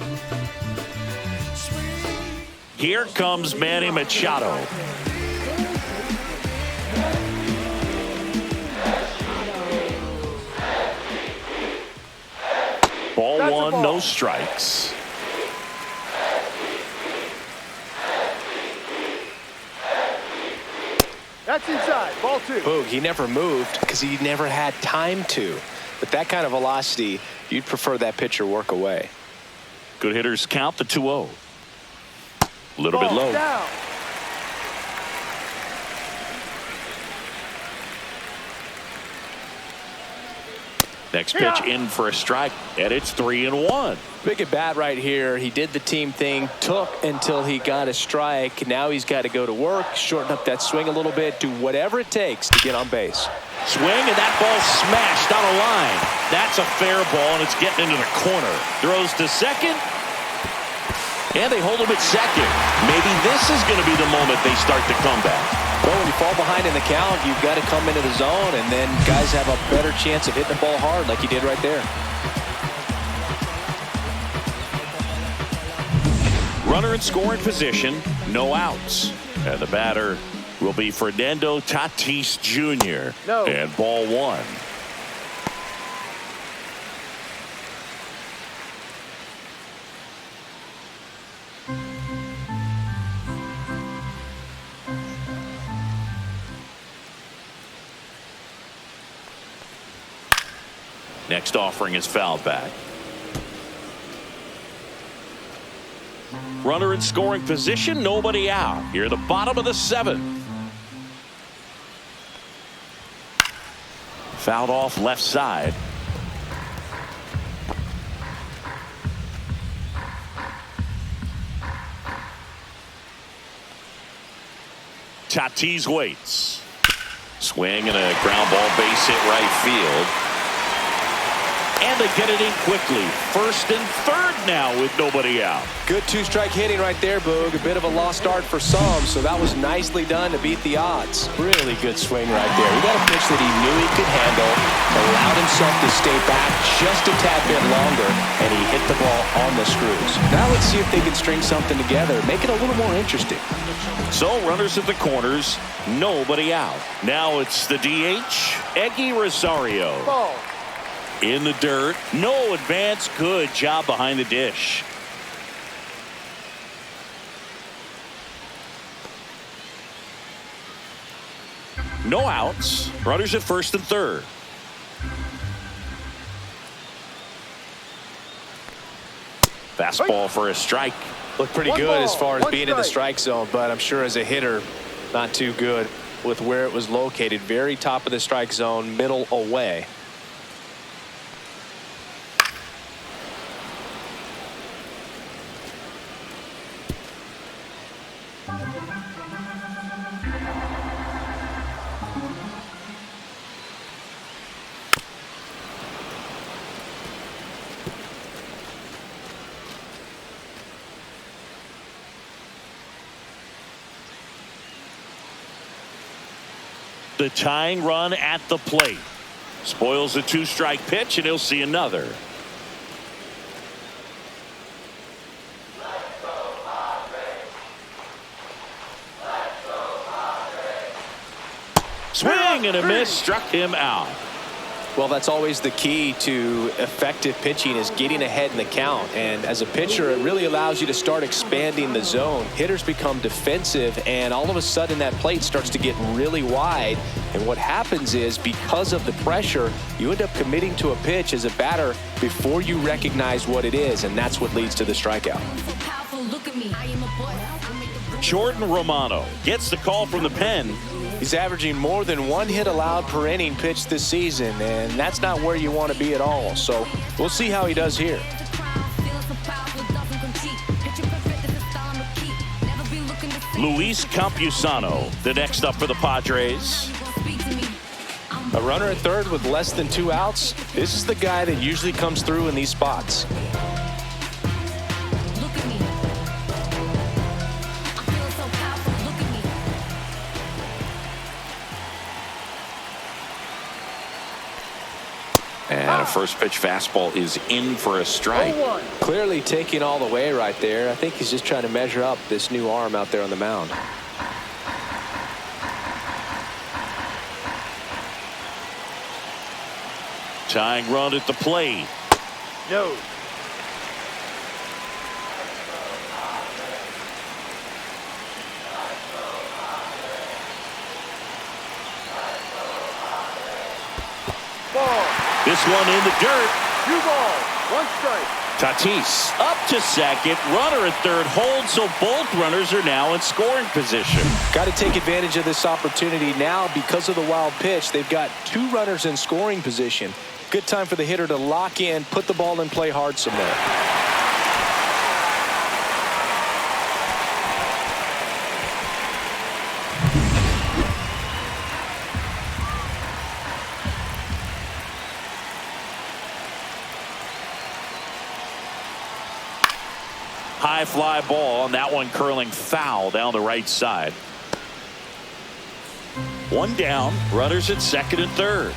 Here comes Manny Machado. Ball 1, no strikes. That's inside. Ball 2. Boog, he never moved because he never had time to. But that kind of velocity, you'd prefer that pitcher work away. Good hitters count the 2-0. A little bit low. Down. Next pitch in for a strike, and it's 3-1. Big at bat right here. He did the team thing, took until he got a strike. Now he's got to go to work, shorten up that swing a little bit, do whatever it takes to get on base. Swing, and that ball smashed down a line. That's a fair ball, and it's getting into the corner. Throws to second, and they hold him at second. Maybe this is going to be the moment they start the comeback. Well, when you fall behind in the count, you've got to come into the zone, and then guys have a better chance of hitting the ball hard like he did right there. Runner in scoring position, no outs. And the batter will be Fernando Tatis Jr. No. And ball one. Next offering is fouled back. Runner in scoring position, nobody out. Here, the bottom of the seventh. Fouled off left side. Tatis waits. Swing and a ground ball, base hit right field. And they get it in quickly. First and third now with nobody out. Good two-strike hitting right there, Boog. A bit of a lost start for some, so that was nicely done to beat the odds. Really good swing right there. He got a pitch that he knew he could handle, allowed himself to stay back just a tad bit longer, and he hit the ball on the screws. Now let's see if they can string something together, make it a little more interesting. So runners at the corners, nobody out. Now it's the DH, LHP Rosario. Ball. In the dirt, no advance. Good job behind the dish. No outs. Runners at first and third. Fastball for a strike. Looked pretty One good ball, as far as one being in the strike. strike zone, but I'm sure as a hitter, not too good with where it was located. Very top of the strike zone, middle away. The tying run at the plate. Spoils the two-strike pitch, and he'll see another. Swing and a miss, struck him out. Well, that's always the key to effective pitching, is getting ahead in the count. And as a pitcher, it really allows you to start expanding the zone. Hitters become defensive, and all of a sudden that plate starts to get really wide. And what happens is, because of the pressure, you end up committing to a pitch as a batter before you recognize what it is, and that's what leads to the strikeout. Jordan Romano gets the call from the pen. He's averaging more than one hit allowed per inning pitched this season, and that's not where you want to be at all. So we'll see how he does here. Luis Campusano, the next up for the Padres. A runner at third with less than 2 outs. This is the guy that usually comes through in these spots. And a first pitch fastball is in for a strike. 0-1. Clearly taking all the way right there. I think he's just trying to measure up this new arm out there on the mound. Tying run at the plate. No. Ball. This one in the dirt. 2 balls. 1 strike. Tatis up to second. Runner at third holds, so both runners are now in scoring position. Got to take advantage of this opportunity now because of the wild pitch. They've got 2 runners in scoring position. Good time for the hitter to lock in, put the ball in play hard somewhere. High fly ball, and that one curling foul down the right side. 1 down, runners at second and third.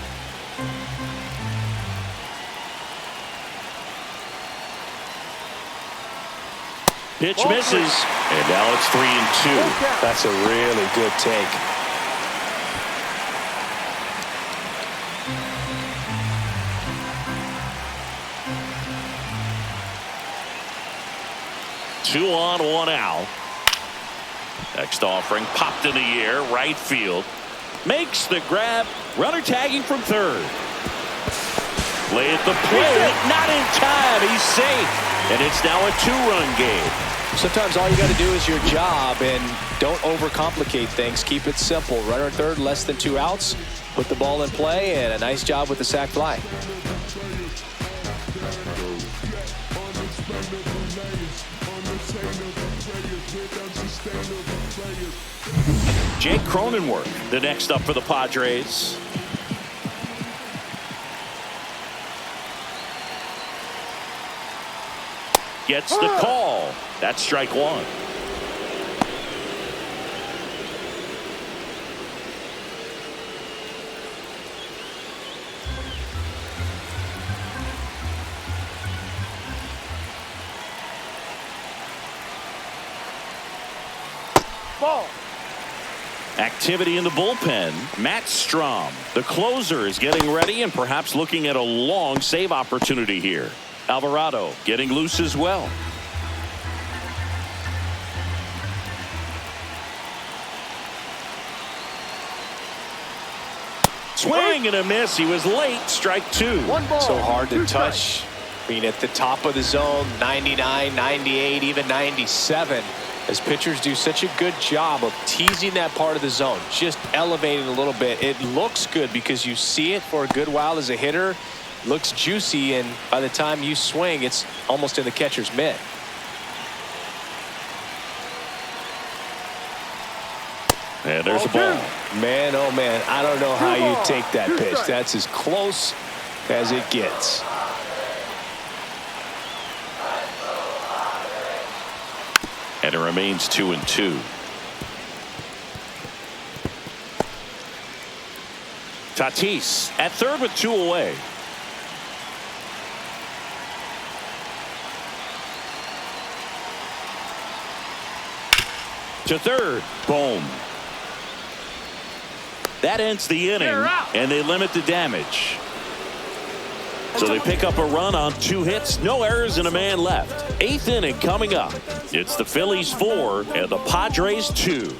Pitch misses, and now it's 3-2. That's a really good take. Two on, one out. Next offering popped in the air, right field. Makes the grab. Runner tagging from third. Play at the plate. Not in time. He's safe. And it's now a two-run game. Sometimes all you got to do is your job and don't overcomplicate things. Keep it simple. Runner at third, less than 2 outs. Put the ball in play, and a nice job with the sac fly. Jake Cronenworth, the next up for the Padres. Gets the call. That's strike one. Ball. Activity in the bullpen. Matt Strom, the closer, is getting ready and perhaps looking at a long save opportunity here. Alvarado getting loose as well. Swing and a miss. He was late. Strike two. So hard to touch. I mean, at the top of the zone, 99, 98, even 97. As pitchers do such a good job of teasing that part of the zone, just elevating a little bit. It looks good because you see it for a good while as a hitter. Looks juicy, and by the time you swing, it's almost in the catcher's mitt. And there's a ball. Man, oh man, I don't know how you take that pitch. That's as close as it gets. And it remains 2-2. Tatis at third with 2 away. To third. Boom. That ends the inning, and they limit the damage. So they pick up a run on 2 hits, no errors, and a man left. 8th inning coming up. It's the Phillies 4 and the Padres 2.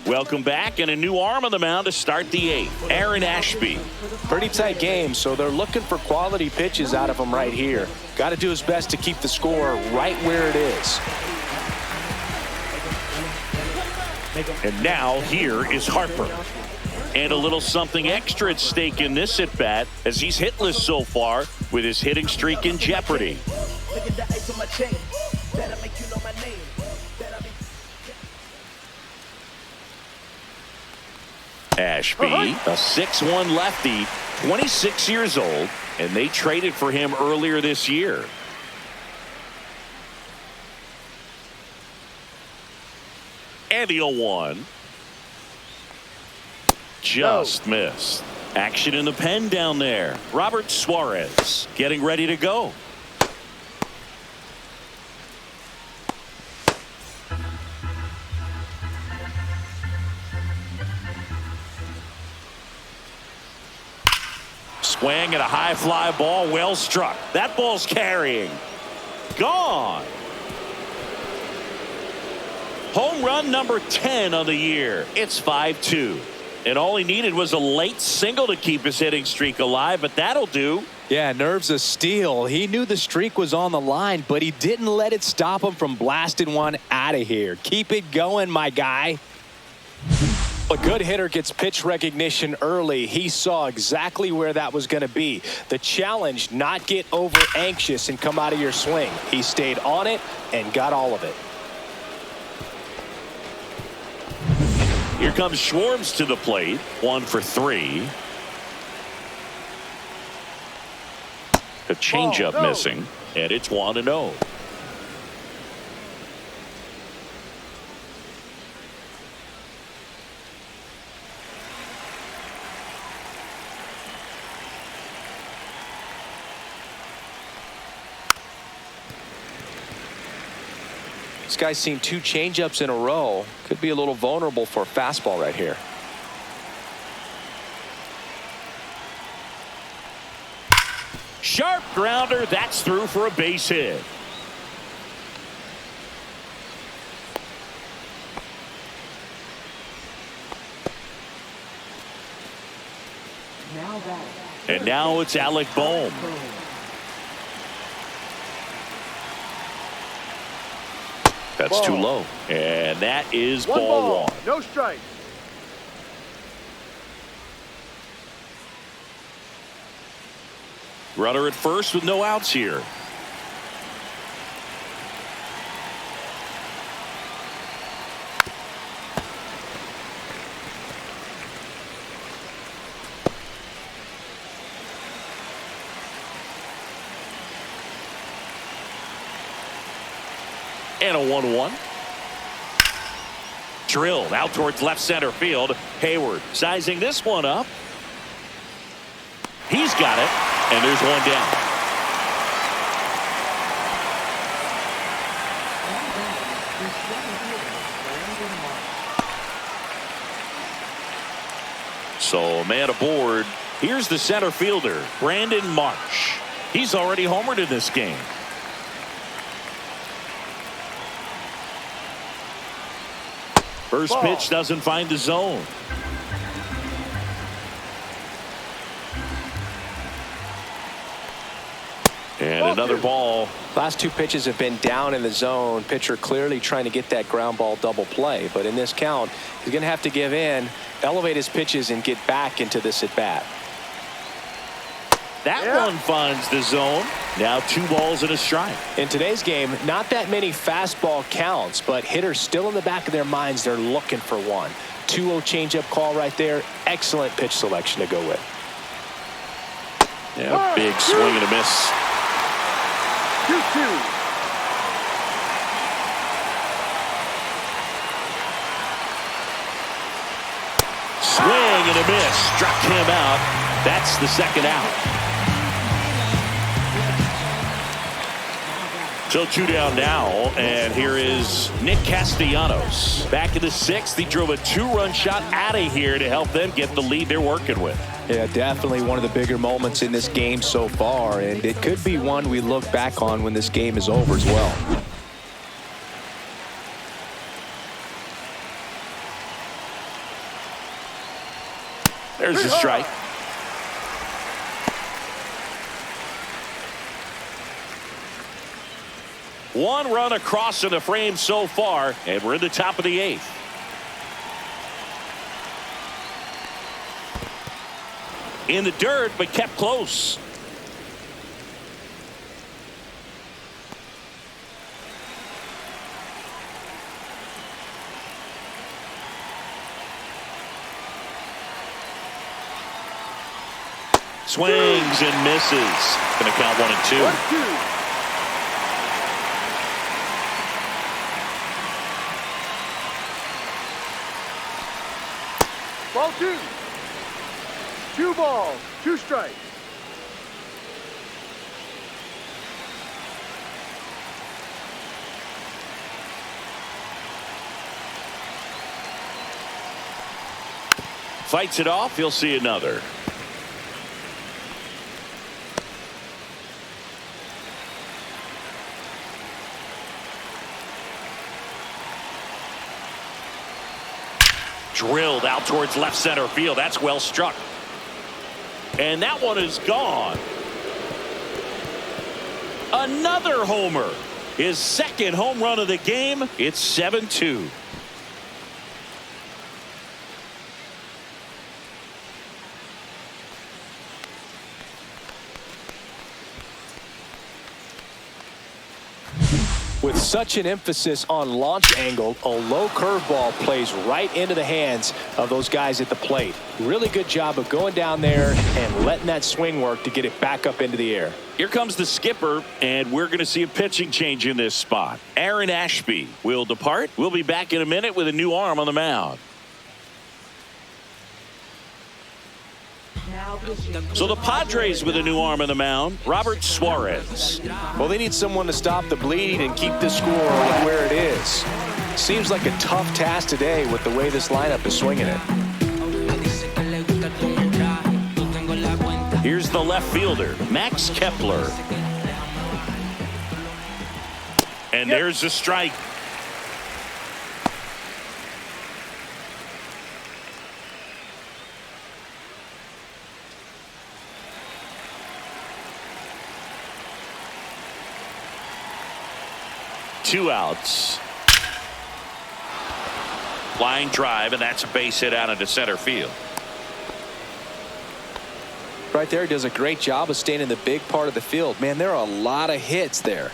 Welcome back, and a new arm on the mound to start the 8th. Aaron Ashby. Pretty tight game, so they're looking for quality pitches out of him right here. Got to do his best to keep the score right where it is. And now here is Harper. And a little something extra at stake in this at-bat as he's hitless so far with his hitting streak in jeopardy. Ashby, a 6'1" lefty, 26 years old, and they traded for him earlier this year. And the 0-1. Just missed. Action in the pen down there. Robert Suarez getting ready to go. Swing at a high fly ball, well struck. That ball's carrying. Gone. Home run number 10 on the year. It's 5-2. And all he needed was a late single to keep his hitting streak alive, but that'll do. Yeah, nerves of steel. He knew the streak was on the line, but he didn't let it stop him from blasting one out of here. Keep it going, my guy. A good hitter gets pitch recognition early. He saw exactly where that was going to be. The challenge, not get over anxious and come out of your swing. He stayed on it and got all of it. Here comes Schwartz to the plate. 1 for 3. The changeup missing, and it's 1-0. This guy's seen 2 changeups in a row. Could be a little vulnerable for a fastball right here. Sharp grounder. That's through for a base hit. Now batting. And now it's Alec Bohm. That's too low. And that is ball 1. No strike. Runner at first with no outs here. And a 1-1. Drilled out towards left center field. Hayward sizing this one up. He's got it. And there's one down. So man aboard. Here's the center fielder, Brandon Marsh. He's already homered in this game. First pitch doesn't find the zone. And another ball. Last 2 pitches have been down in the zone. Pitcher clearly trying to get that ground ball double play. But in this count, he's going to have to give in, elevate his pitches, and get back into this at bat. That one finds the zone. Now 2 balls and a strike. In today's game, not that many fastball counts, but hitters still in the back of their minds, they're looking for one. 2-0 changeup call right there. Excellent pitch selection to go with. Yeah, big swing and a miss. 2-2. Swing and a miss. Struck him out. That's the second out. So 2 down now, and here is Nick Castellanos. Back in the 6th, he drove a 2-run shot out of here to help them get the lead they're working with. Yeah, definitely one of the bigger moments in this game so far, and it could be one we look back on when this game is over as well. There's a strike. One run across in the frame so far, and we're in the top of the 8th. In the dirt, but kept close. Swings and misses. Going to count 1 and 2. Ball 2. 2 balls, 2 strikes. Fights it off. He'll see another. Drilled out towards left center field. That's well struck. And that one is gone. Another homer. His second home run of the game. It's 7-2. With such an emphasis on launch angle, a low curveball plays right into the hands of those guys at the plate. Really good job of going down there and letting that swing work to get it back up into the air. Here comes the skipper, and we're going to see a pitching change in this spot. Aaron Ashby will depart. We'll be back in a minute with a new arm on the mound. Now So the Padres with a new arm on the mound, Robert Suarez. Well, they need someone to stop the bleed and keep the score where it is. Seems like a tough task today with the way this lineup is swinging it. Here's the left fielder, Max Kepler. And there's a strike. Two outs. Flying drive, and that's a base hit out into center field. Right there, he does a great job of staying in the big part of the field. Man, there are a lot of hits there.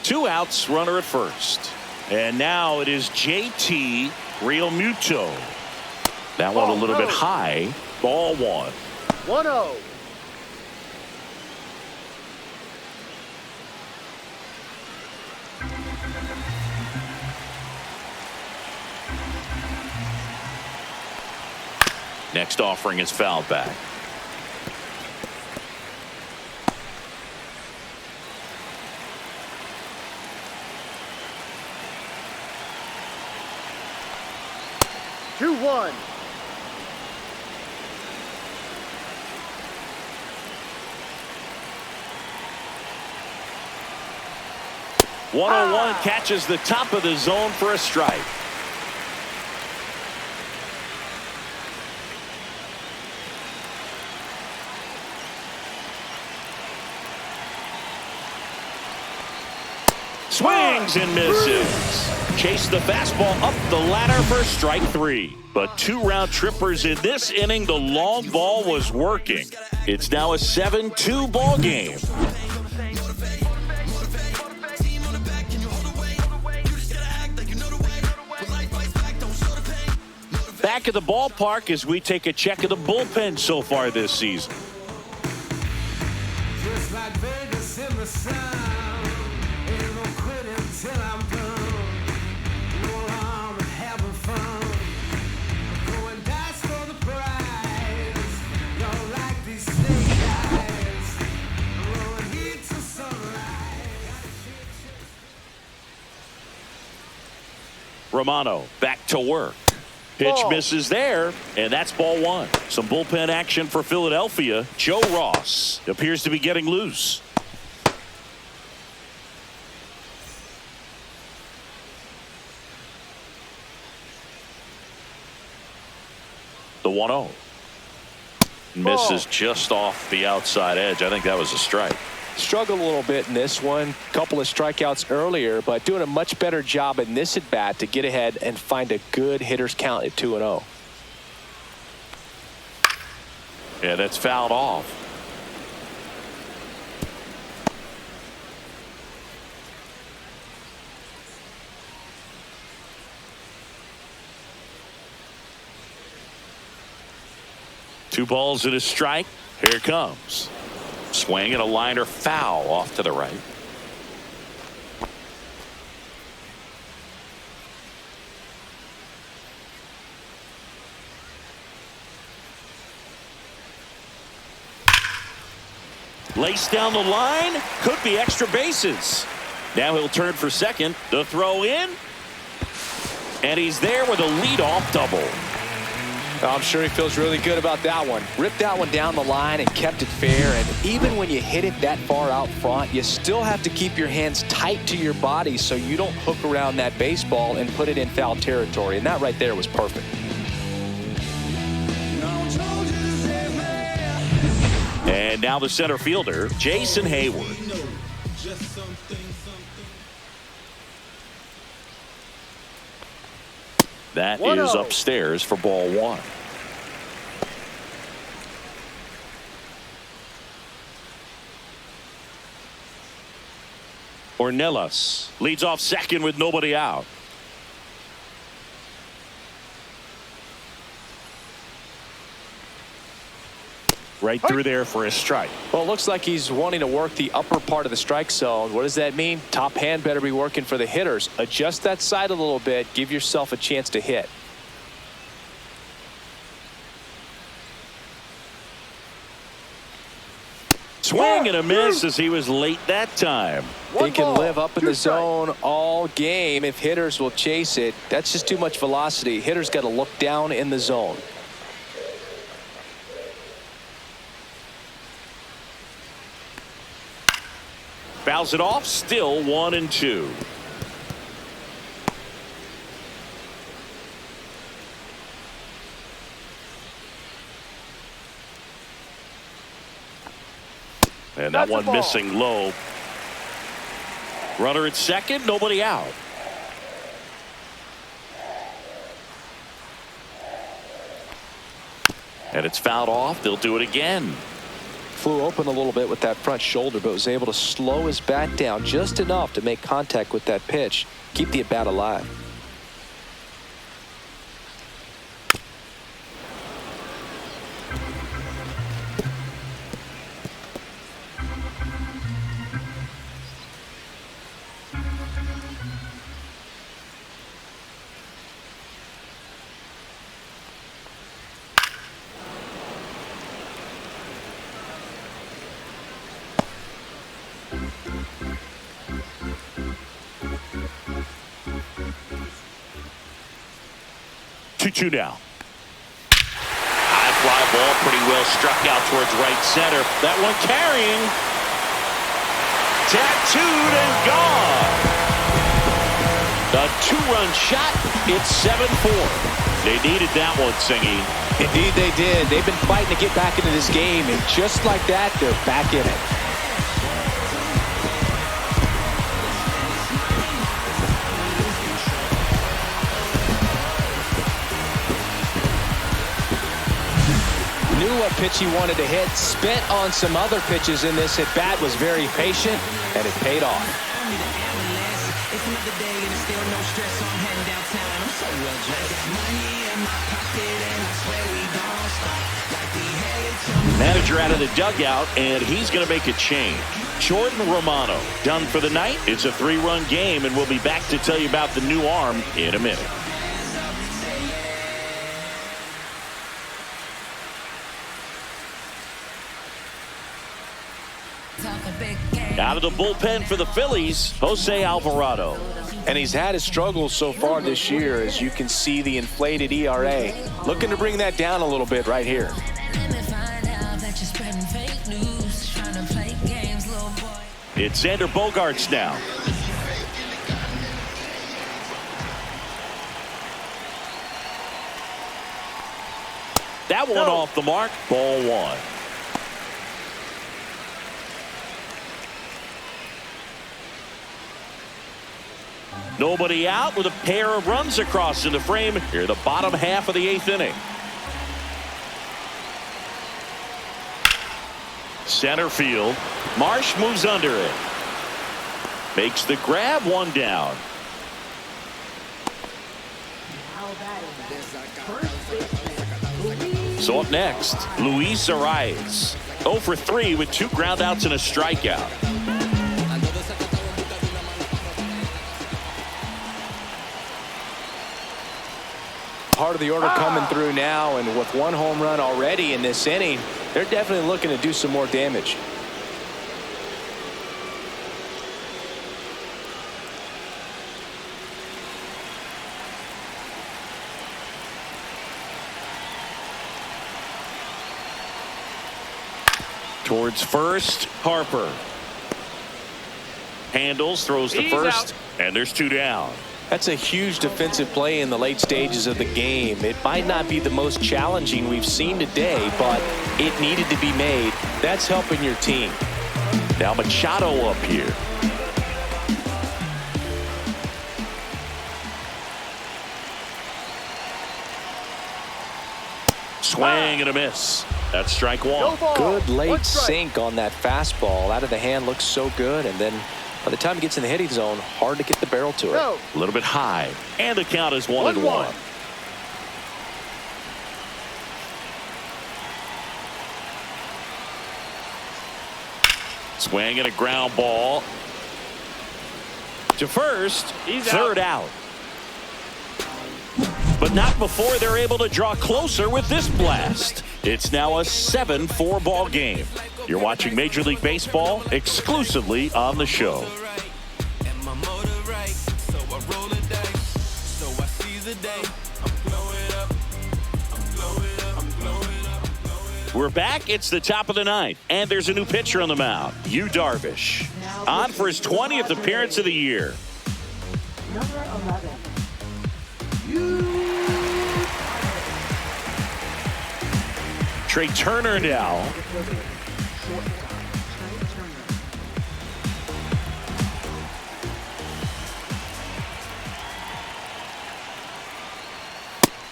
Two outs, runner at first. And now it is JT Realmuto. That one a little bit high. Ball one. 1-0. Next offering is fouled back. Two, 1. One-on-one catches the top of the zone for a strike. Swings and misses. Chase the fastball up the ladder for strike three. But two round trippers in this inning. The long ball was working. It's now a 7-2 ball game. Back at the ballpark as we take a check of the bullpen so far this season. Just like Vegas in the sun, ain't no quitting till I'm done. No harm in having fun. Going dice for the prize. Don't like these snake eyes. Rolling heat to sunrise. Romano back to work. Pitch misses there, and that's ball one. Some bullpen action for Philadelphia. Joe Ross appears to be getting loose. The 1-0. Misses just off the outside edge. I think that was a strike. Struggled a little bit in this one. Couple of strikeouts earlier, but doing a much better job in this at bat to get ahead and find a good hitter's count at 2-0. Yeah, that's fouled off. Two balls and a strike. Here it comes. Swing and a liner foul off to the right. Laced down the line. Could be extra bases. Now he'll turn for second. The throw in. And he's there with a leadoff double. I'm sure he feels really good about that one. Ripped that one down the line and kept it fair. And even when you hit it that far out front, you still have to keep your hands tight to your body so you don't hook around that baseball and put it in foul territory. And that right there was perfect. And now the center fielder, Jason Hayward. That is upstairs for ball one. Ornelas leads off second with nobody out. Right through there for a strike. Well, it looks like he's wanting to work the upper part of the strike zone. What does that mean? Top hand better be working for the hitters. Adjust that side a little bit. Give yourself a chance to hit. Swing and a miss as he was late that time. He can live up in the zone all game if hitters will chase it. That's just too much velocity. Hitters got to look down in the zone. Fouls it off, still 1-2. And that one missing low. Runner at second, nobody out. And it's fouled off. They'll do it again. Flew open a little bit with that front shoulder, but was able to slow his bat down just enough to make contact with that pitch. Keep the at bat alive. Two now. High fly ball, pretty well struck out towards right center. That one carrying. Tattooed and gone. A two-run shot. It's 7-4. They needed that one, Singy. Indeed they did. They've been fighting to get back into this game, and just like that, they're back in it. Knew what pitch he wanted to hit, spent on some other pitches in this at bat, was very patient, and it paid off. Manager out of the dugout, and he's going to make a change. Jordan Romano done for the night. It's a 3-run game, and we'll be back to tell you about the new arm in a minute. Out of the bullpen for the Phillies, Jose Alvarado. And he's had his struggles so far this year, as you can see the inflated ERA. Looking to bring that down a little bit right here. It's Xander Bogaerts now. That one off the mark. Ball one. Nobody out with a pair of runs across in the frame here, the bottom half of the 8th inning. Center field. Marsh moves under it. Makes the grab, one down. So up next, Luis Arias. 0 for 3 with 2 groundouts and a strikeout. Part of the order coming through now, and with 1 home run already in this inning, they're definitely looking to do some more damage. Towards first, Harper. Handles, throws to first, and there's 2 down. That's a huge defensive play in the late stages of the game. It might not be the most challenging we've seen today, but it needed to be made. That's helping your team. Now Machado up here. Swing and a miss. That's strike one. Good late sink on that fastball. Out of the hand, looks so good, and then by the time it gets in the hitting zone, hard to get the barrel to it. A little bit high, and the count is 1-1. Swing and a ground ball to first. Third out. But not before they're able to draw closer with this blast. It's now a 7-4 ball game. You're watching Major League Baseball exclusively on the show. We're back. It's the top of the ninth, and there's a new pitcher on the mound. Yu Darvish, on for his 20th appearance of the year. Number 11. Trey Turner now.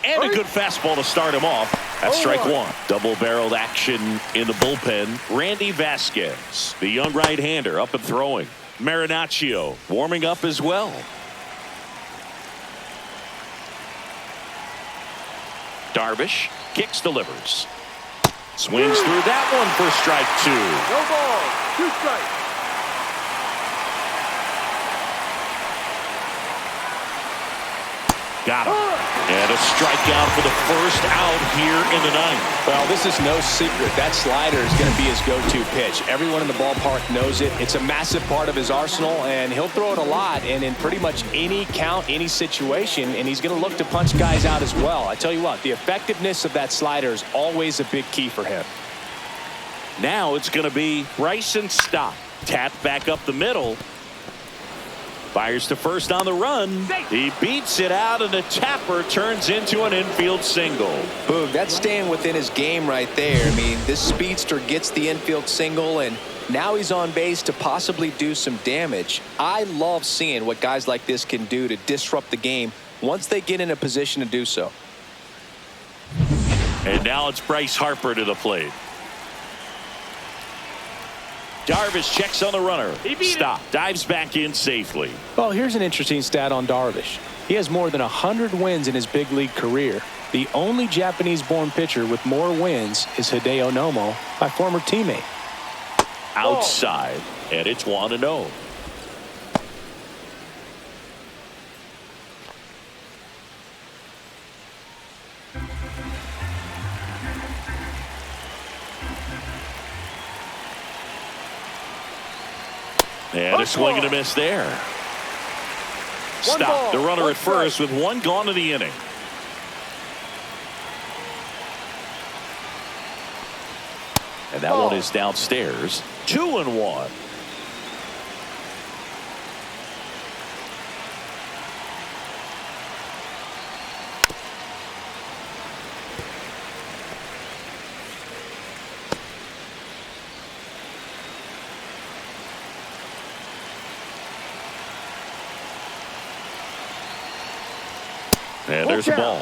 And a good fastball to start him off. That's strike one. Double-barreled action in the bullpen. Randy Vasquez, the young right-hander, up and throwing. Marinaccio warming up as well. Darvish kicks, delivers. Swings through that one for strike two. No ball. 2 strikes. Got him. And a strikeout for the first out here in the ninth. Well, this is no secret. That slider is going to be his go-to pitch. Everyone in the ballpark knows it. It's a massive part of his arsenal, and he'll throw it a lot and in pretty much any count, any situation, and he's going to look to punch guys out as well. I tell you what, the effectiveness of that slider is always a big key for him. Now it's going to be Bryson Stott. Tapped back up the middle. Fires to first on the run. He beats it out, and the tapper turns into an infield single. Boog, that's staying within his game right there. I mean, this speedster gets the infield single, and now he's on base to possibly do some damage. I love seeing what guys like this can do to disrupt the game once they get in a position to do so. And now it's Bryce Harper to the plate. Darvish checks on the runner. Stop. Dives back in safely. Well, here's an interesting stat on Darvish. He has more than 100 wins in his big league career. The only Japanese-born pitcher with more wins is Hideo Nomo, my former teammate. Outside, and it's 1-0. And a swing and a miss there. Stop the runner at first with one gone in the inning. And that one is downstairs. 2-1. And there's a ball.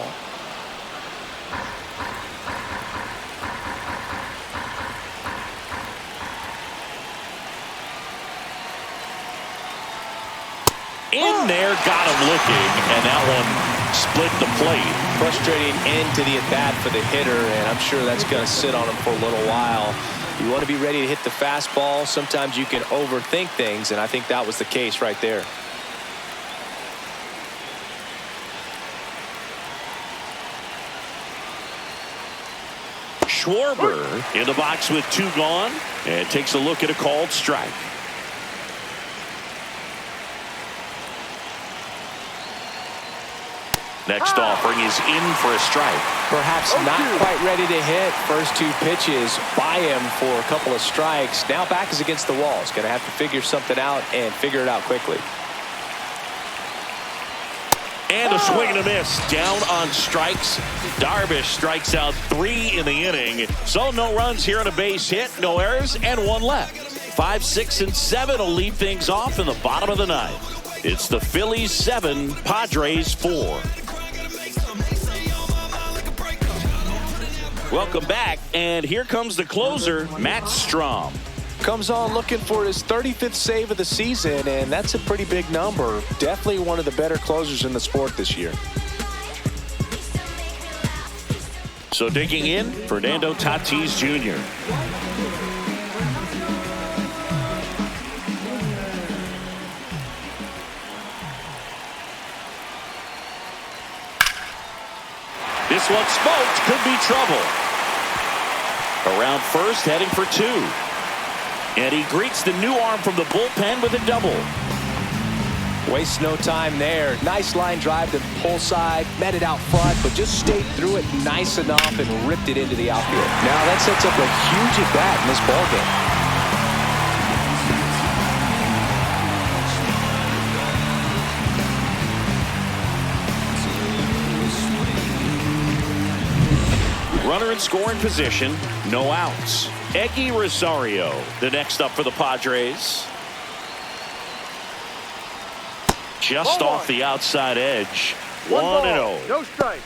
In there, got him looking, and that one split the plate. Frustrating end to the at-bat for the hitter, and I'm sure that's going to sit on him for a little while. You want to be ready to hit the fastball. Sometimes you can overthink things, and I think that was the case right there. Schwarber in the box with 2 gone, and takes a look at a called strike. Next offering is in for a strike. Perhaps not quite ready to hit. First 2 pitches by him for a couple of strikes. Now back is against the wall. He's going to have to figure something out and figure it out quickly. And a swing and a miss. Down on strikes. Darvish strikes out 3 in the inning. So no runs here on a base hit. No errors and 1 left. 5, 6, and 7 will lead things off in the bottom of the ninth. It's the Phillies 7, Padres 4. Welcome back, and here comes the closer, Matt Strom. Comes on looking for his 35th save of the season, and that's a pretty big number. Definitely one of the better closers in the sport this year. So digging in, Fernando Tatis Jr. This one smoked, could be trouble. Around first, heading for 2. And he greets the new arm from the bullpen with a double. Wastes no time there. Nice line drive to the pull side. Met it out front, but just stayed through it nice enough and ripped it into the outfield. Now that sets up a huge at-bat in this ballgame. Runner in scoring position, no outs. LHP Rosario, the next up for the Padres. Just off the outside edge. 1-0. No strike.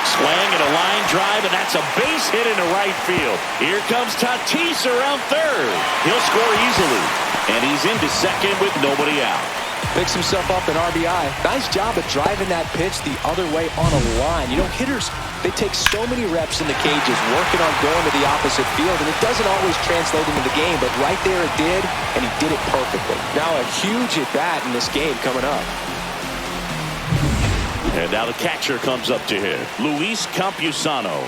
Swing and a line drive, and that's a base hit into right field. Here comes Tatis around third. He'll score easily, and he's into second with nobody out. Picks himself up an RBI. Nice job of driving that pitch the other way on a line. You know, hitters, they take so many reps in the cages, working on going to the opposite field, and it doesn't always translate into the game, but right there it did, and he did it perfectly. Now a huge at-bat in this game coming up. And now the catcher comes up to hit, Luis Campusano.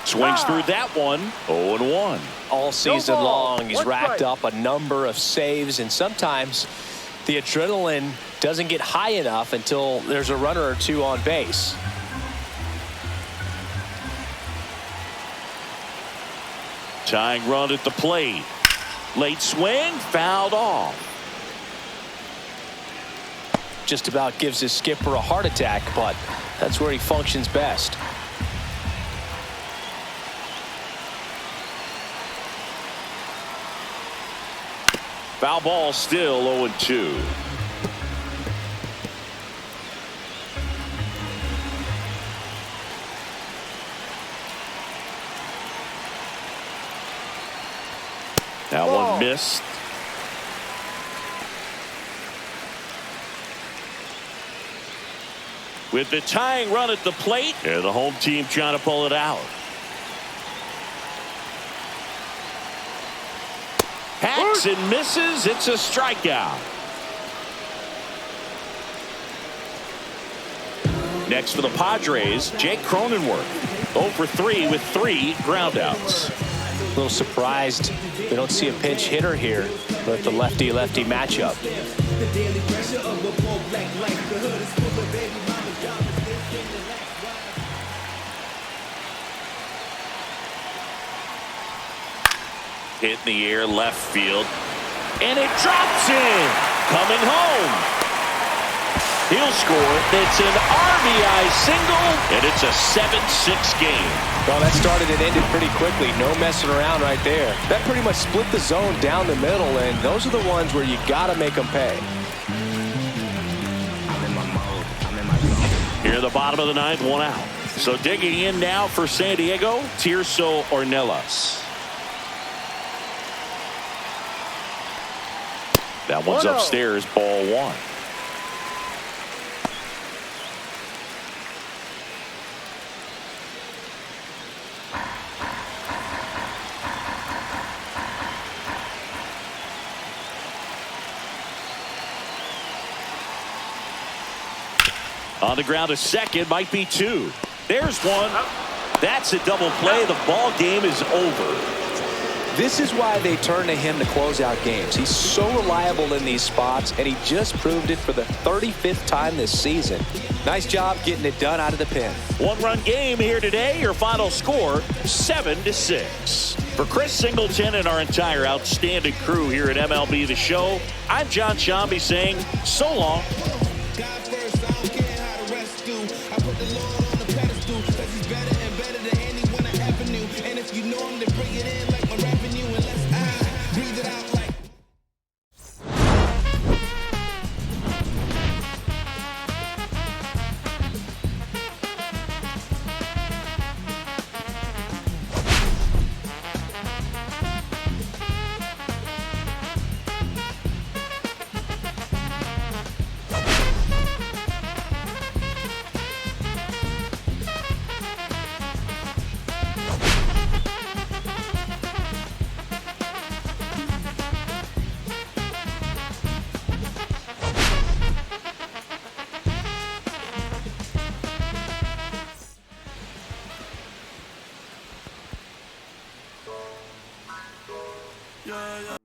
Swings through that one, 0-1. All season long, he's racked up a number of saves, and sometimes the adrenaline doesn't get high enough until there's a runner or two on base. Tying run at the plate. Late swing, fouled off. Just about gives his skipper a heart attack, but that's where he functions best. Foul ball, still 0-2. That one missed. With the tying run at the plate, and the home team trying to pull it out. Hacks and misses. It's a strikeout. Next for the Padres, Jake Cronenworth. 0 for 3 with 3 groundouts. A little surprised we don't see a pinch hitter here with the lefty-lefty matchup. Hit in the air, left field, and it drops in. Coming home. He'll score. It's an RBI single, and it's a 7-6 game. Well, that started and ended pretty quickly. No messing around right there. That pretty much split the zone down the middle, and those are the ones where you got to make them pay. Here at the bottom of the ninth, 1 out. So digging in now for San Diego, Tirso Ornelas. That one's upstairs, ball 1. On the ground, a second, might be 2. There's one. That's a double play. The ball game is over. This is why they turn to him to close out games. He's so reliable in these spots, and he just proved it for the 35th time this season. Nice job getting it done out of the pen. 1-run game here today. Your final score, 7-6. For Chris Singleton and our entire outstanding crew here at MLB The Show, I'm John Shambi saying so long. Yeah, yeah.